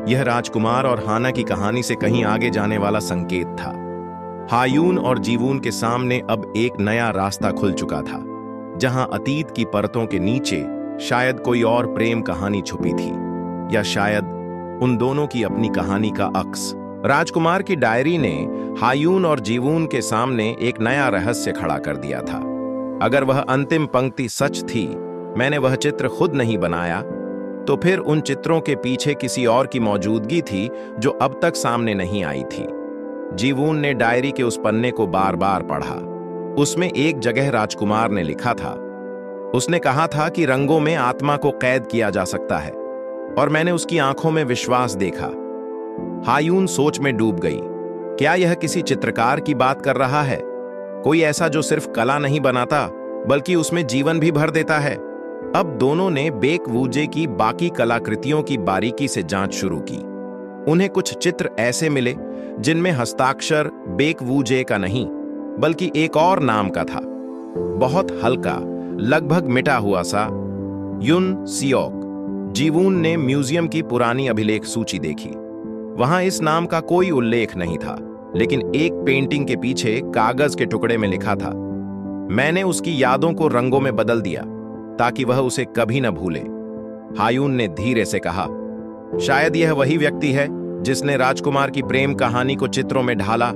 यह राजकुमार और हाना की कहानी से कहीं आगे जाने वाला संकेत था। हायून और जीवून के सामने अब एक नया रास्ता खुल चुका था, जहां अतीत की परतों के नीचे शायद कोई और प्रेम कहानी छुपी थी, या शायद उन दोनों की अपनी कहानी का अक्स। राजकुमार की डायरी ने हायून और जीवून के सामने एक नया रहस्य खड़ा कर दिया था। अगर वह अंतिम पंक्ति सच थी, मैंने वह चित्र खुद नहीं बनाया, तो फिर उन चित्रों के पीछे किसी और की मौजूदगी थी जो अब तक सामने नहीं आई थी। जीवून ने डायरी के उस पन्ने को बार बार पढ़ा। उसमें एक जगह राजकुमार ने लिखा था, उसने कहा था कि रंगों में आत्मा को कैद किया जा सकता है, और मैंने उसकी आंखों में विश्वास देखा। हायून सोच में डूब गई। क्या यह किसी चित्रकार की बात कर रहा है, कोई ऐसा जो सिर्फ कला नहीं बनाता बल्कि उसमें जीवन भी भर देता है? अब दोनों ने बेक वूजे की बाकी कलाकृतियों की बारीकी से जांच शुरू की। उन्हें कुछ चित्र ऐसे मिले जिनमें हस्ताक्षर बेक वूजे का नहीं बल्कि एक और नाम का था, बहुत हल्का, लगभग मिटा हुआ सा, युन सियोक। जीवून ने म्यूजियम की पुरानी अभिलेख सूची देखी। वहां इस नाम का कोई उल्लेख नहीं था, लेकिन एक पेंटिंग के पीछे कागज के टुकड़े में लिखा था, मैंने उसकी यादों को रंगों में बदल दिया ताकि वह उसे कभी न भूले। हायून ने धीरे से कहा, शायद यह वही व्यक्ति है जिसने राजकुमार की प्रेम कहानी को चित्रों में ढाला।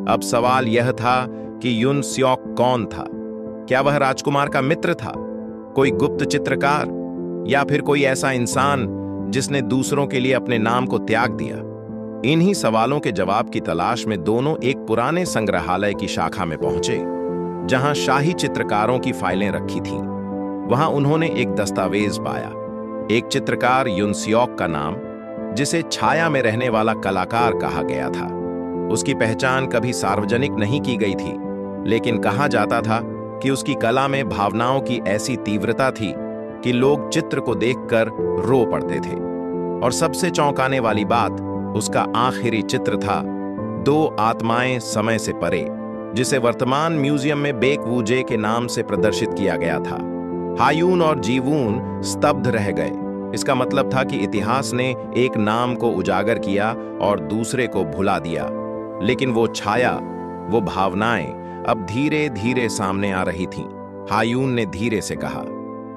अब सवाल यह था कि युन सियोक कौन था? क्या वह राजकुमार का मित्र था, कोई गुप्त चित्रकार, या फिर कोई ऐसा इंसान जिसने दूसरों के लिए अपने नाम को त्याग दिया? इन्हीं सवालों के जवाब की तलाश में दोनों एक पुराने संग्रहालय की शाखा में पहुंचे, जहां शाही चित्रकारों की फाइलें रखी थीं। वहां उन्होंने एक दस्तावेज पाया, एक चित्रकार युन सियोक का नाम, जिसे छाया में रहने वाला कलाकार कहा गया था। उसकी पहचान कभी सार्वजनिक नहीं की गई थी, लेकिन कहा जाता था कि उसकी कला में भावनाओं की ऐसी तीव्रता थी कि लोग चित्र को देखकर रो पड़ते थे। और सबसे चौंकाने वाली बात, उसका आखिरी चित्र था 2 आत्माएं समय से परे, जिसे वर्तमान म्यूजियम में बेक वूजे के नाम से प्रदर्शित किया गया था। हायून और जीवून स्तब्ध रह गए। इसका मतलब था कि इतिहास ने एक नाम को उजागर किया और दूसरे को भुला दिया। लेकिन वो छाया, वो भावनाएं अब धीरे धीरे सामने आ रही थीं। हायून ने धीरे से कहा,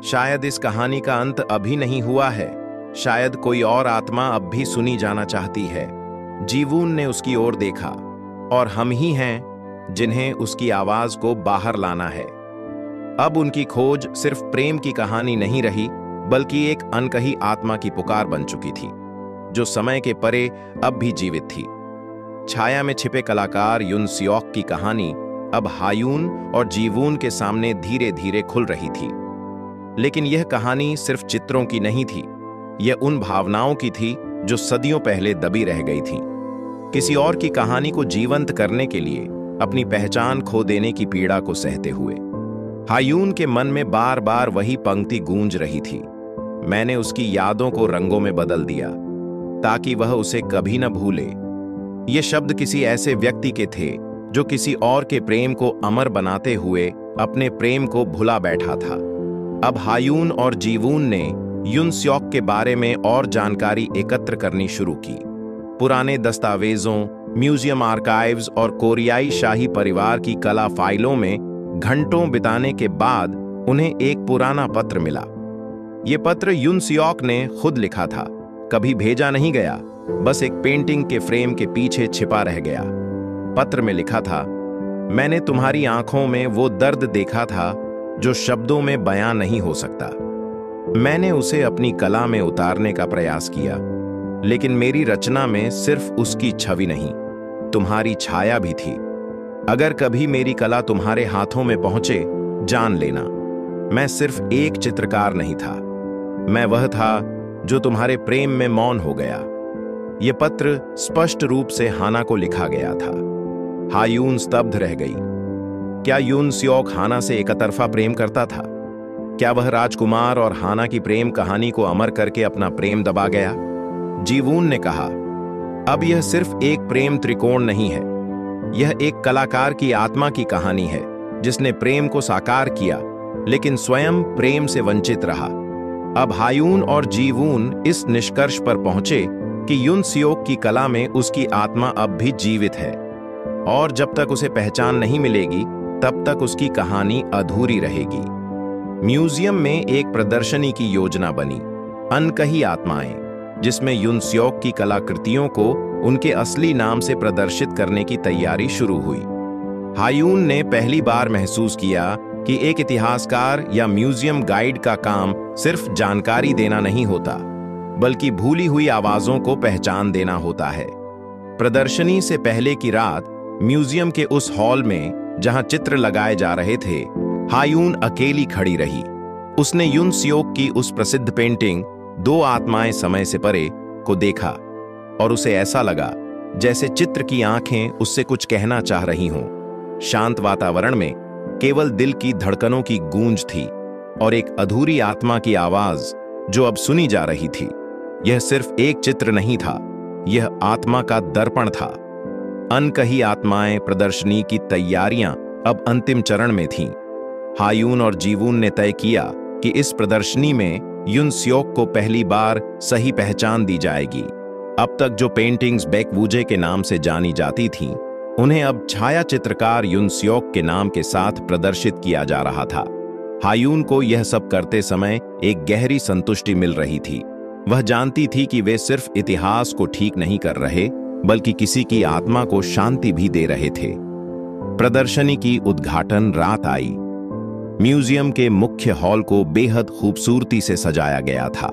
शायद इस कहानी का अंत अभी नहीं हुआ है, शायद कोई और आत्मा अब भी सुनी जाना चाहती है। जीवून ने उसकी ओर देखा, और हम ही हैं जिन्हें उसकी आवाज को बाहर लाना है। अब उनकी खोज सिर्फ प्रेम की कहानी नहीं रही, बल्कि एक अनकही आत्मा की पुकार बन चुकी थी, जो समय के परे अब भी जीवित थी। छाया में छिपे कलाकार युन सियोक की कहानी अब हायून और जीवून के सामने धीरे धीरे खुल रही थी। लेकिन यह कहानी सिर्फ चित्रों की नहीं थी, यह उन भावनाओं की थी जो सदियों पहले दबी रह गई थीं। किसी और की कहानी को जीवंत करने के लिए अपनी पहचान खो देने की पीड़ा को सहते हुए हायून के मन में बार बार वही पंक्ति गूंज रही थी। मैंने उसकी यादों को रंगों में बदल दिया ताकि वह उसे कभी न भूले। ये शब्द किसी ऐसे व्यक्ति के थे जो किसी और के प्रेम को अमर बनाते हुए अपने प्रेम को भुला बैठा था। अब हायून और जीवून ने युन सियोक के बारे में और जानकारी एकत्र करनी शुरू की। पुराने दस्तावेजों, म्यूजियम आर्काइव्स और कोरियाई शाही परिवार की कला फाइलों में घंटों बिताने के बाद उन्हें एक पुराना पत्र मिला। ये पत्र युन सियोक ने खुद लिखा था, कभी भेजा नहीं गया, बस एक पेंटिंग के फ्रेम के पीछे छिपा रह गया। पत्र में लिखा था, मैंने तुम्हारी आंखों में वो दर्द देखा था जो शब्दों में बयां नहीं हो सकता। मैंने उसे अपनी कला में उतारने का प्रयास किया, लेकिन मेरी रचना में सिर्फ उसकी छवि नहीं, तुम्हारी छाया भी थी। अगर कभी मेरी कला तुम्हारे हाथों में पहुंचे, जान लेना, मैं सिर्फ एक चित्रकार नहीं था, मैं वह था जो तुम्हारे प्रेम में मौन हो गया। यह पत्र स्पष्ट रूप से हाना को लिखा गया था। हायून स्तब्ध रह गई। क्या युन सियोक हाना से एकतरफा प्रेम करता था? क्या वह राजकुमार और हाना की प्रेम कहानी को अमर करके अपना प्रेम दबा गया? जीवून ने कहा, अब यह सिर्फ एक प्रेम त्रिकोण नहीं है, यह एक कलाकार की आत्मा की कहानी है जिसने प्रेम को साकार किया लेकिन स्वयं प्रेम से वंचित रहा। अब हायून और जीवून इस निष्कर्ष पर पहुंचे कि युन सियोक की कला में उसकी आत्मा अब भी जीवित है और जब तक उसे पहचान नहीं मिलेगी तब तक उसकी कहानी अधूरी रहेगी। म्यूजियम में एक प्रदर्शनी की योजना बनी, अनकही आत्माएं, जिसमें युन सियोक की कलाकृतियों को उनके असली नाम से प्रदर्शित करने की तैयारी शुरू हुई। हायून ने पहली बार महसूस किया कि एक इतिहासकार या म्यूजियम गाइड का काम सिर्फ जानकारी देना नहीं होता, बल्कि भूली हुई आवाजों को पहचान देना होता है। प्रदर्शनी से पहले की रात म्यूजियम के उस हॉल में जहां चित्र लगाए जा रहे थे, हायून अकेली खड़ी रही। उसने युन सियोक की उस प्रसिद्ध पेंटिंग दो आत्माएं समय से परे को देखा और उसे ऐसा लगा जैसे चित्र की आंखें उससे कुछ कहना चाह रही हों। शांत वातावरण में केवल दिल की धड़कनों की गूंज थी और एक अधूरी आत्मा की आवाज जो अब सुनी जा रही थी। यह सिर्फ एक चित्र नहीं था, यह आत्मा का दर्पण था। अनकही आत्माएं प्रदर्शनी की तैयारियां अब अंतिम चरण में थीं। हायून और जीवून ने तय किया कि इस प्रदर्शनी में युन सियोक को पहली बार सही पहचान दी जाएगी। अब तक जो पेंटिंग्स बैकवूजे के नाम से जानी जाती थीं, उन्हें अब छाया चित्रकार युन सियोक के नाम के साथ प्रदर्शित किया जा रहा था। हायून को यह सब करते समय एक गहरी संतुष्टि मिल रही थी। वह जानती थी कि वे सिर्फ इतिहास को ठीक नहीं कर रहे, बल्कि किसी की आत्मा को शांति भी दे रहे थे। प्रदर्शनी की उद्घाटन रात आई। म्यूजियम के मुख्य हॉल को बेहद खूबसूरती से सजाया गया था।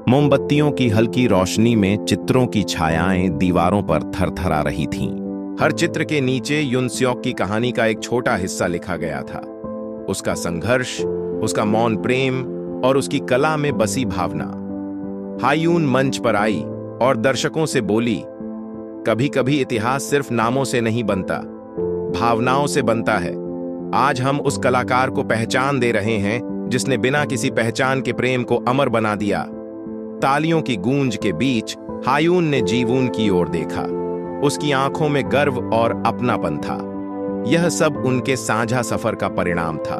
मोमबत्तियों की हल्की रोशनी में चित्रों की छायाएं दीवारों पर थरथरा रही थीं। हर चित्र के नीचे युन सियोक की कहानी का एक छोटा हिस्सा लिखा गया था। उसका संघर्ष, उसका मौन प्रेम और उसकी कला में बसी भावना। हायून मंच पर आई और दर्शकों से बोली, कभी कभी इतिहास सिर्फ नामों से नहीं बनता, भावनाओं से बनता है। आज हम उस कलाकार को पहचान दे रहे हैं जिसने बिना किसी पहचान के प्रेम को अमर बना दिया। तालियों की गूंज के बीच हायून ने जीवून की ओर देखा। उसकी आंखों में गर्व और अपनापन था। यह सब उनके साझा सफर का परिणाम था।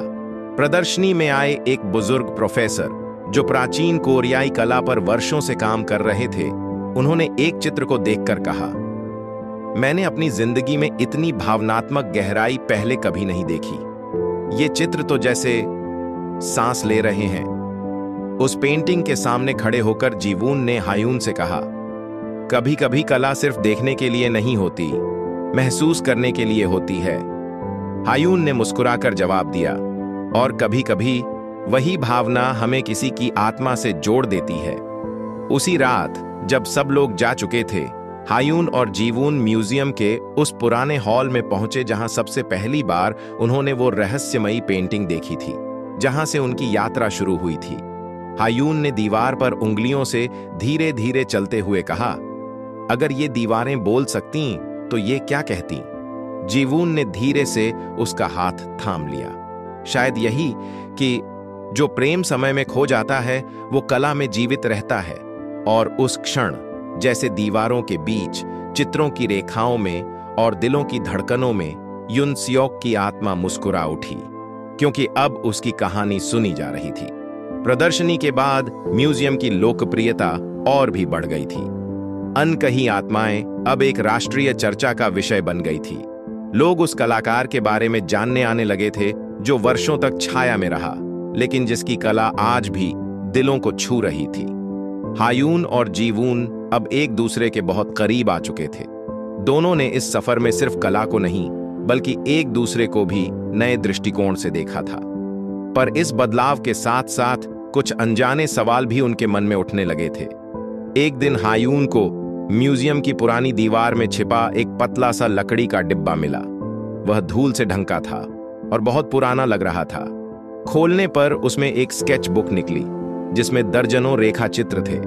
प्रदर्शनी में आए एक बुजुर्ग प्रोफेसर जो प्राचीन कोरियाई कला पर वर्षों से काम कर रहे थे, उन्होंने एक चित्र को देखकर कहा, मैंने अपनी जिंदगी में इतनी भावनात्मक गहराई पहले कभी नहीं देखी। ये चित्र तो जैसे सांस ले रहे हैं। उस पेंटिंग के सामने खड़े होकर जीवून ने हायून से कहा, कभी कभी कला सिर्फ देखने के लिए नहीं होती, महसूस करने के लिए होती है। हायून ने मुस्कुराकर जवाब दिया, और कभी कभी वही भावना हमें किसी की आत्मा से जोड़ देती है। उसी रात जब सब लोग जा चुके थे, हायून और जीवून म्यूजियम के उस पुराने हॉल में पहुंचे जहां सबसे पहली बार उन्होंने वो रहस्यमयी पेंटिंग देखी थी, जहां से उनकी यात्रा शुरू हुई थी। हायून ने दीवार पर उंगलियों से धीरे धीरे चलते हुए कहा, अगर ये दीवारें बोल सकती तो ये क्या कहती? जीवून ने धीरे से उसका हाथ थाम लिया। शायद यही कि जो प्रेम समय में खो जाता है वो कला में जीवित रहता है। और उस क्षण जैसे दीवारों के बीच, चित्रों की रेखाओं में और दिलों की धड़कनों में युन सियोक की आत्मा मुस्कुरा उठी, क्योंकि अब उसकी कहानी सुनी जा रही थी। प्रदर्शनी के बाद म्यूजियम की लोकप्रियता और भी बढ़ गई थी। अनकही आत्माएं अब एक राष्ट्रीय चर्चा का विषय बन गई थी। लोग उस कलाकार के बारे में जानने आने लगे थे जो वर्षों तक छाया में रहा, लेकिन जिसकी कला आज भी दिलों को छू रही थी। हायून और जीवून अब एक दूसरे के बहुत करीब आ चुके थे। दोनों ने इस सफर में सिर्फ कला को नहीं, बल्कि एक दूसरे को भी नए दृष्टिकोण से देखा था। पर इस बदलाव के साथ साथ कुछ अनजाने सवाल भी उनके मन में उठने लगे थे। एक दिन हायून को म्यूजियम की पुरानी दीवार में छिपा एक पतला सा लकड़ी का डिब्बा मिला। वह धूल से ढंका था और बहुत पुराना लग रहा था। खोलने पर उसमें एक स्केच बुक निकली, जिसमें दर्जनों रेखा चित्र थे।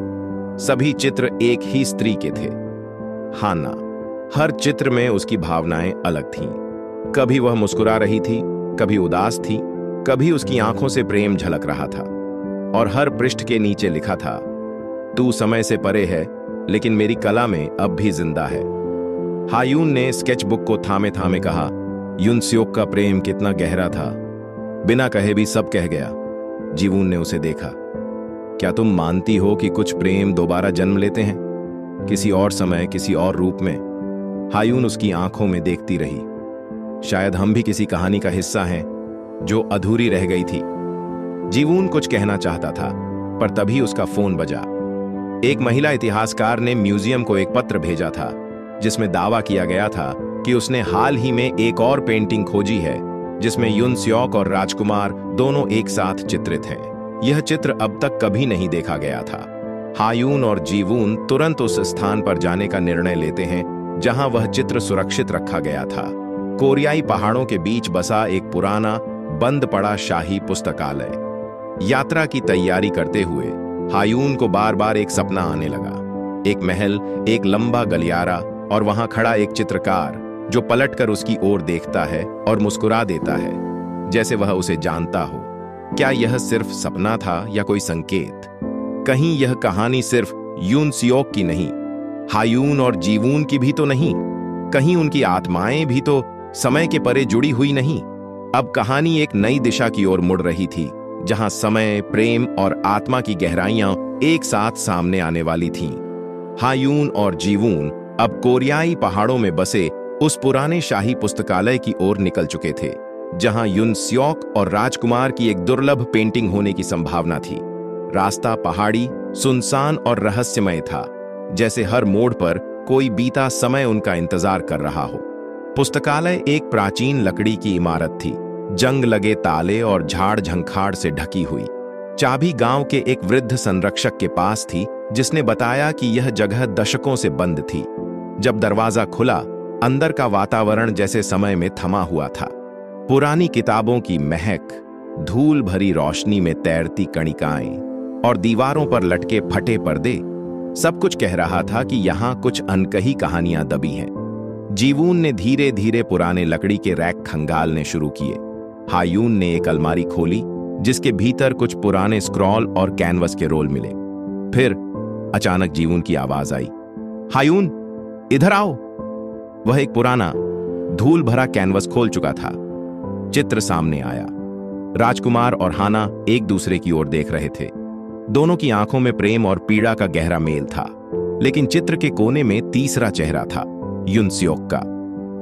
सभी चित्र एक ही स्त्री के थे, हाना। हर चित्र में उसकी भावनाएं अलग थीं। कभी वह मुस्कुरा रही थी, कभी उदास थी, कभी उसकी आंखों से प्रेम झलक रहा था। और हर पृष्ठ के नीचे लिखा था, तू समय से परे है, लेकिन मेरी कला में अब भी जिंदा है। हायून ने स्केच बुक को थामे थामे कहा, युन सियोक का प्रेम कितना गहरा था, बिना कहे भी सब कह गया। जीवून ने उसे देखा। क्या तुम मानती हो कि कुछ प्रेम दोबारा जन्म लेते हैं, किसी और समय, किसी और रूप में? हायून उसकी आंखों में देखती रही। शायद हम भी किसी कहानी का हिस्सा हैं जो अधूरी रह गई थी। जीवून कुछ कहना चाहता था, पर तभी उसका फोन बजा। एक महिला इतिहासकार ने म्यूजियम को एक पत्र भेजा था, जिसमें दावा किया गया था कि उसने हाल ही में एक और पेंटिंग खोजी है, जिसमें युन सियोक और राजकुमार दोनों एक साथ चित्रित हैं। यह चित्र अब तक कभी नहीं देखा गया था। हायून और जीवून तुरंत उस स्थान पर जाने का निर्णय लेते हैं जहां वह चित्र सुरक्षित रखा गया था। कोरियाई पहाड़ों के बीच बसा एक पुराना बंद पड़ा शाही पुस्तकालय। यात्रा की तैयारी करते हुए हायून को बार बार एक सपना आने लगा। एक महल, एक लंबा गलियारा और वहां खड़ा एक चित्रकार जो पलटकर उसकी ओर देखता है और मुस्कुरा देता है, जैसे वह उसे जानता हो। क्या यह सिर्फ सपना था या कोई संकेत? कहीं यह कहानी सिर्फ युन सियोक की नहीं, हायून और जीवून की भी तो नहीं? कहीं उनकी आत्माएं भी तो समय के परे जुड़ी हुई नहीं? अब कहानी एक नई दिशा की ओर मुड़ रही थी, जहां समय, प्रेम और आत्मा की गहराइयां एक साथ सामने आने वाली थीं। हायून और जीवून अब कोरियाई पहाड़ों में बसे उस पुराने शाही पुस्तकालय की ओर निकल चुके थे, जहां युन सियोक और राजकुमार की एक दुर्लभ पेंटिंग होने की संभावना थी। रास्ता पहाड़ी, सुनसान और रहस्यमय था, जैसे हर मोड़ पर कोई बीता समय उनका इंतजार कर रहा हो। पुस्तकालय एक प्राचीन लकड़ी की इमारत थी, जंग लगे ताले और झाड़ झंखाड़ से ढकी हुई। चाबी गांव के एक वृद्ध संरक्षक के पास थी, जिसने बताया कि यह जगह दशकों से बंद थी। जब दरवाजा खुला, अंदर का वातावरण जैसे समय में थमा हुआ था। पुरानी किताबों की महक, धूल भरी रोशनी में तैरती कणिकाएं और दीवारों पर लटके फटे पर्दे, सब कुछ कह रहा था कि यहां कुछ अनकही कहानियां दबी हैं। जीवून ने धीरे धीरे पुराने लकड़ी के रैक खंगालने शुरू किए। हायून ने एक अलमारी खोली, जिसके भीतर कुछ पुराने स्क्रॉल और कैनवस के रोल मिले। फिर अचानक जीवून की आवाज आई, हायून, इधर आओ। वह एक पुराना, धूल भरा कैनवस खोल चुका था। चित्र सामने आया। राजकुमार और हाना एक दूसरे की ओर देख रहे थे। दोनों की आंखों में प्रेम और पीड़ा का गहरा मेल था। लेकिन चित्र के कोने में तीसरा चेहरा था, युन सियोक का।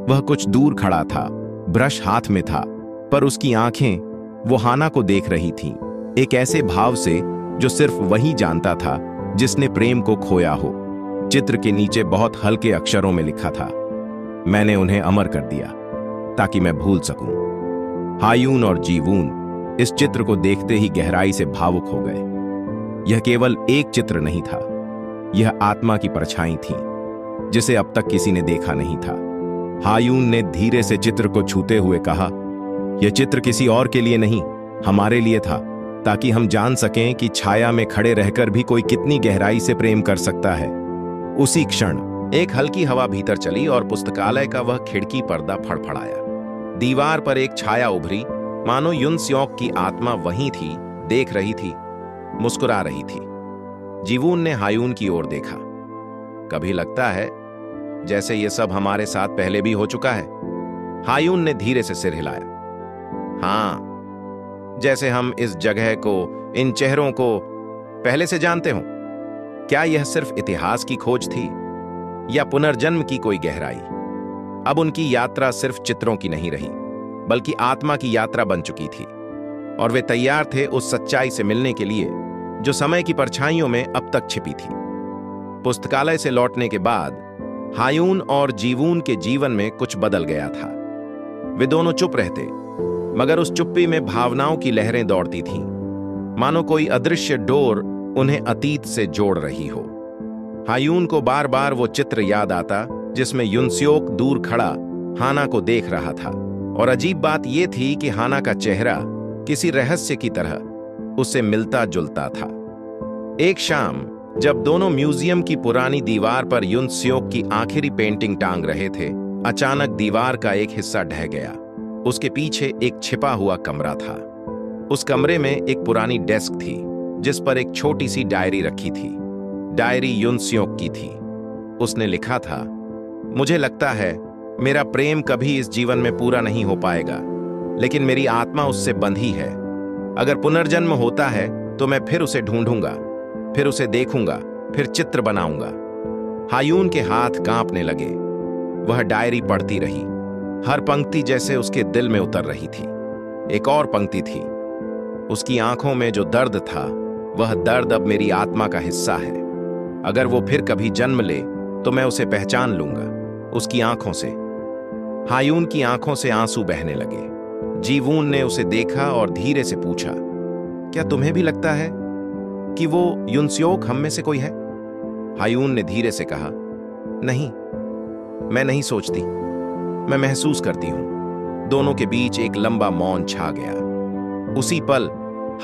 वह कुछ दूर खड़ा था, ब्रश हाथ में था, पर उसकी आंखें वो हाना को देख रही थीं, एक ऐसे भाव से जो सिर्फ वही जानता था जिसने प्रेम को खोया हो। चित्र के नीचे बहुत हल्के अक्षरों में लिखा था, मैंने उन्हें अमर कर दिया ताकि मैं भूल सकूं। हायून और जीवून इस चित्र को देखते ही गहराई से भावुक हो गए। यह केवल एक चित्र नहीं था, यह आत्मा की परछाई थी जिसे अब तक किसी ने देखा नहीं था। हायून ने धीरे से चित्र को छूते हुए कहा, यह चित्र किसी और के लिए नहीं, हमारे लिए था, ताकि हम जान सकें कि छाया में खड़े रहकर भी कोई कितनी गहराई से प्रेम कर सकता है। उसी क्षण एक हल्की हवा भीतर चली और पुस्तकालय का वह खिड़की पर्दा फड़फड़ाया। दीवार पर एक छाया उभरी, मानो युन स्योक की आत्मा वहीं थी, देख रही थी, मुस्कुरा रही थी। जीवून ने हायून की ओर देखा। कभी लगता है जैसे ये सब हमारे साथ पहले भी हो चुका है? हायून ने धीरे से सिर हिलाया। हाँ, जैसे हम इस जगह को, इन चेहरों को पहले से जानते हो। क्या यह सिर्फ इतिहास की खोज थी या पुनर्जन्म की कोई गहराई? अब उनकी यात्रा सिर्फ चित्रों की नहीं रही, बल्कि आत्मा की यात्रा बन चुकी थी, और वे तैयार थे उस सच्चाई से मिलने के लिए जो समय की परछाइयों में अब तक छिपी थी। पुस्तकालय से लौटने के बाद हायून और जीवून के जीवन में कुछ बदल गया था। वे दोनों चुप रहते, मगर उस चुप्पी में भावनाओं की लहरें दौड़ती थीं, मानो कोई अदृश्य डोर उन्हें अतीत से जोड़ रही हो। हायून को बार बार वो चित्र याद आता जिसमें युनस्योक दूर खड़ा हाना को देख रहा था, और अजीब बात यह थी कि हाना का चेहरा किसी रहस्य की तरह उससे मिलता जुलता था। एक शाम जब दोनों म्यूजियम की पुरानी दीवार पर युनस्योक की आखिरी पेंटिंग टांग रहे थे, अचानक दीवार का एक हिस्सा ढह गया। उसके पीछे एक छिपा हुआ कमरा था। उस कमरे में एक पुरानी डेस्क थी जिस पर एक छोटी सी डायरी रखी थी। डायरी युनस्योक की थी। उसने लिखा था, मुझे लगता है मेरा प्रेम कभी इस जीवन में पूरा नहीं हो पाएगा, लेकिन मेरी आत्मा उससे बंधी है। अगर पुनर्जन्म होता है तो मैं फिर उसे ढूंढूंगा, फिर उसे देखूंगा, फिर चित्र बनाऊंगा। हायून के हाथ कांपने लगे। वह डायरी पढ़ती रही, हर पंक्ति जैसे उसके दिल में उतर रही थी। एक और पंक्ति थी, उसकी आंखों में जो दर्द था, वह दर्द अब मेरी आत्मा का हिस्सा है। अगर वो फिर कभी जन्म ले तो मैं उसे पहचान लूंगा, उसकी आंखों से। हायून की आंखों से आंसू बहने लगे। जीवून ने उसे देखा और धीरे से पूछा, क्या तुम्हें भी लगता है कि वो युनस्योक हम में से कोई है? हायून ने धीरे से कहा, नहीं, मैं नहीं सोचती, मैं महसूस करती हूं। दोनों के बीच एक लंबा मौन छा गया। उसी पल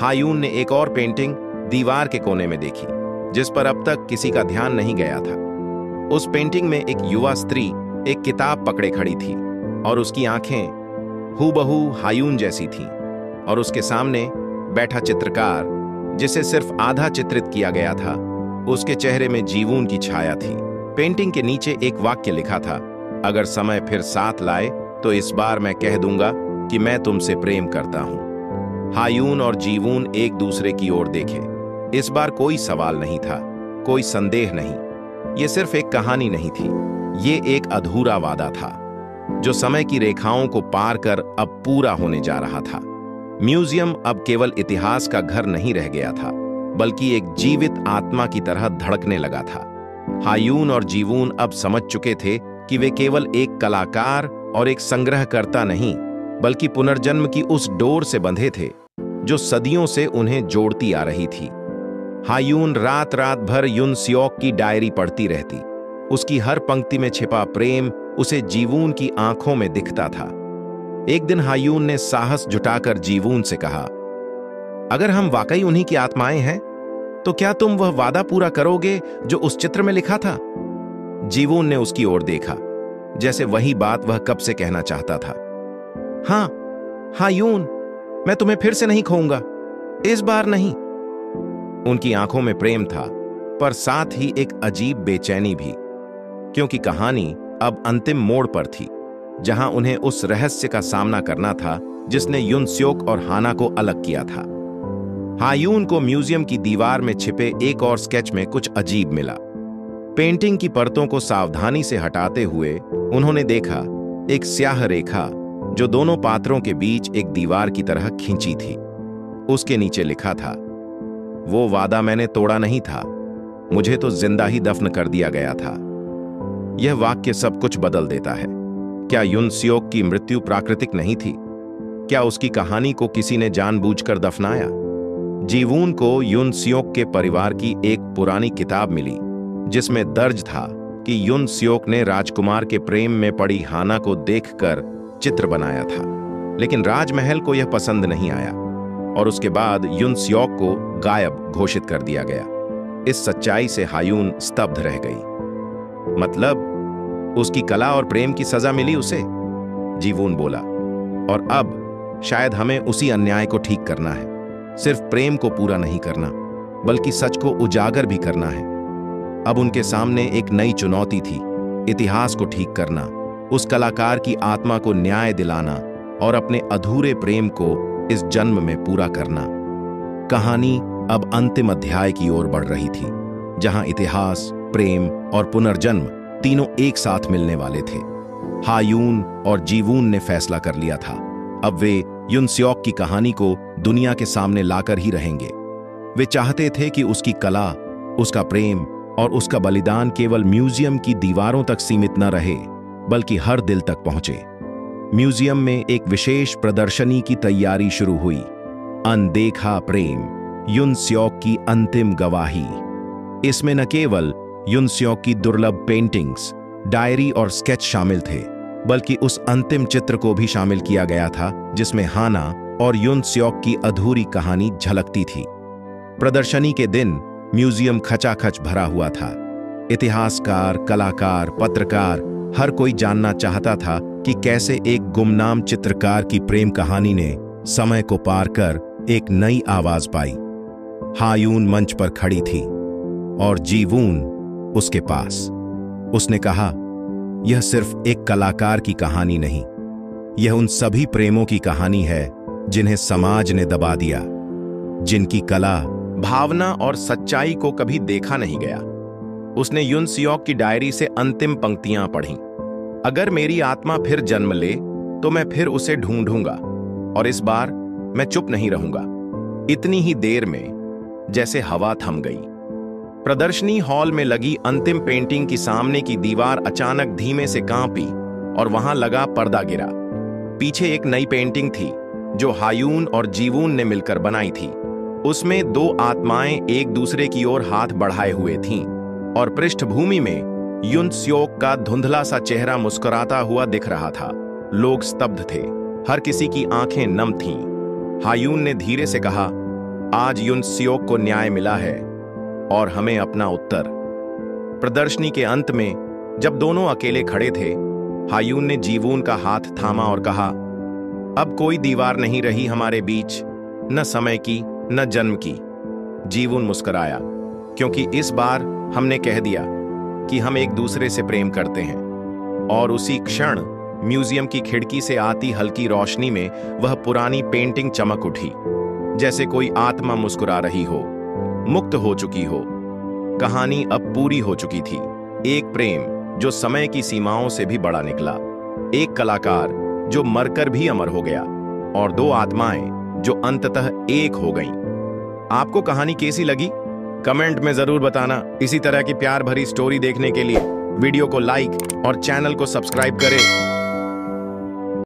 हायून ने एक और पेंटिंग दीवार के कोने में देखी, जिस पर अब तक किसी का ध्यान नहीं गया था। उस पेंटिंग में एक युवा स्त्री एक किताब पकड़े खड़ी थी, और उसकी आंखें हूबहू हायून जैसी थीं, और उसके सामने बैठा चित्रकार, जिसे सिर्फ आधा चित्रित किया गया था, उसके चेहरे में जीवून की छाया थी। पेंटिंग के नीचे एक वाक्य लिखा था, अगर समय फिर साथ लाए तो इस बार मैं कह दूंगा कि मैं तुमसे प्रेम करता हूं। हायून और जीवून एक दूसरे की ओर देखे। इस बार कोई सवाल नहीं था, कोई संदेह नहीं। यह सिर्फ एक कहानी नहीं थी, ये एक अधूरा वादा था जो समय की रेखाओं को पार कर अब पूरा होने जा रहा था। म्यूजियम अब केवल इतिहास का घर नहीं रह गया था, बल्कि एक जीवित आत्मा की तरह धड़कने लगा था। हायून और जीवून अब समझ चुके थे कि वे केवल एक कलाकार और एक संग्रहकर्ता नहीं, बल्कि पुनर्जन्म की उस डोर से बंधे थे जो सदियों से उन्हें जोड़ती आ रही थी। हायून रात रात भर युनस्योक की डायरी पढ़ती रहती। उसकी हर पंक्ति में छिपा प्रेम उसे जीवून की आंखों में दिखता था। एक दिन हायून ने साहस जुटाकर जीवून से कहा, अगर हम वाकई उन्हीं की आत्माएं हैं, तो क्या तुम वह वादा पूरा करोगे जो उस चित्र में लिखा था? जीवून ने उसकी ओर देखा, जैसे वही बात वह कब से कहना चाहता था। हाँ हायून, मैं तुम्हें फिर से नहीं खोऊंगा, इस बार नहीं। उनकी आंखों में प्रेम था, पर साथ ही एक अजीब बेचैनी भी, क्योंकि कहानी अब अंतिम मोड़ पर थी, जहां उन्हें उस रहस्य का सामना करना था जिसने युनस्योक और हाना को अलग किया था। हायून को म्यूजियम की दीवार में छिपे एक और स्केच में कुछ अजीब मिला। पेंटिंग की परतों को सावधानी से हटाते हुए उन्होंने देखा एक स्याह रेखा जो दोनों पात्रों के बीच एक दीवार की तरह खींची थी। उसके नीचे लिखा था, वो वादा मैंने तोड़ा नहीं था, मुझे तो जिंदा ही दफन कर दिया गया था। यह वाक्य सब कुछ बदल देता है। क्या युनस्योक की मृत्यु प्राकृतिक नहीं थी? क्या उसकी कहानी को किसी ने जानबूझकर दफनाया? जीवून को युन स्योक के परिवार की एक पुरानी किताब मिली जिसमें दर्ज था कि युन स्योक ने राजकुमार के प्रेम में पड़ी हाना को देखकर चित्र बनाया था, लेकिन राजमहल को यह पसंद नहीं आया और उसके बाद युन स्योक को गायब घोषित कर दिया गया। इस सच्चाई से हायून स्तब्ध रह गई। मतलब उसकी कला और प्रेम की सजा मिली उसे? जीवून बोला। और अब शायद हमें उसी अन्याय को ठीक करना है। सिर्फ प्रेम को पूरा नहीं करना, बल्कि सच को उजागर भी करना है। अब उनके सामने एक नई चुनौती थी, इतिहास को ठीक करना, उस कलाकार की आत्मा को न्याय दिलाना और अपने अधूरे प्रेम को इस जन्म में पूरा करना। कहानी अब अंतिम अध्याय की ओर बढ़ रही थी, जहां इतिहास, प्रेम और पुनर्जन्म तीनों एक साथ मिलने वाले थे। हायून और जीवून ने फैसला कर लिया था, अब वे युन स्योक की कहानी को दुनिया के सामने लाकर ही रहेंगे। वे चाहते थे कि उसकी कला, उसका प्रेम और उसका बलिदान केवल म्यूजियम की दीवारों तक सीमित न रहे, बल्कि हर दिल तक पहुंचे। म्यूजियम में एक विशेष प्रदर्शनी की तैयारी शुरू हुई, अनदेखा प्रेम, युन स्योक की अंतिम गवाही। इसमें न केवल युन स्योक की दुर्लभ पेंटिंग्स, डायरी और स्केच शामिल थे, बल्कि उस अंतिम चित्र को भी शामिल किया गया था जिसमें हाना और युन स्योक की अधूरी कहानी झलकती थी। प्रदर्शनी के दिन म्यूजियम खचाखच भरा हुआ था। इतिहासकार, कलाकार, पत्रकार, हर कोई जानना चाहता था कि कैसे एक गुमनाम चित्रकार की प्रेम कहानी ने समय को पार कर एक नई आवाज पाई। हायून मंच पर खड़ी थी और जीवून उसके पास। उसने कहा, यह सिर्फ एक कलाकार की कहानी नहीं, यह उन सभी प्रेमों की कहानी है जिन्हें समाज ने दबा दिया, जिनकी कला, भावना और सच्चाई को कभी देखा नहीं गया। उसने युन स्योक की डायरी से अंतिम पंक्तियां पढ़ीं। अगर मेरी आत्मा फिर जन्म ले तो मैं फिर उसे ढूंढूंगा और इस बार मैं चुप नहीं रहूंगा। इतनी ही देर में जैसे हवा थम गई। प्रदर्शनी हॉल में लगी अंतिम पेंटिंग की सामने की दीवार अचानक धीमे से कांपी और वहां लगा पर्दा गिरा। पीछे एक नई पेंटिंग थी जो हायून और जीवून ने मिलकर बनाई थी। उसमें दो आत्माएं एक दूसरे की ओर हाथ बढ़ाए हुए थीं और पृष्ठभूमि में युन स्योक का धुंधला सा चेहरा मुस्कुराता हुआ दिख रहा था। लोग स्तब्ध थे, हर किसी की आंखें नम थीं। हायून ने धीरे से कहा, आज युन स्योक को न्याय मिला है और हमें अपना उत्तर। प्रदर्शनी के अंत में जब दोनों अकेले खड़े थे, हायून ने जीवून का हाथ थामा और कहा, अब कोई दीवार नहीं रही हमारे बीच, न समय की न जन्म की। जीवून मुस्कुराया, क्योंकि इस बार हमने कह दिया कि हम एक दूसरे से प्रेम करते हैं। और उसी क्षण म्यूजियम की खिड़की से आती हल्की रोशनी में वह पुरानी पेंटिंग चमक उठी, जैसे कोई आत्मा मुस्कुरा रही हो, मुक्त हो चुकी हो। कहानी अब पूरी हो चुकी थी। एक प्रेम जो समय की सीमाओं से भी बड़ा निकला, एक कलाकार जो मरकर भी अमर हो गया, और दो आत्माएं जो अंततः एक हो गईं। आपको कहानी कैसी लगी? कमेंट में जरूर बताना। इसी तरह की प्यार भरी स्टोरी देखने के लिए वीडियो को लाइक और चैनल को सब्सक्राइब करें।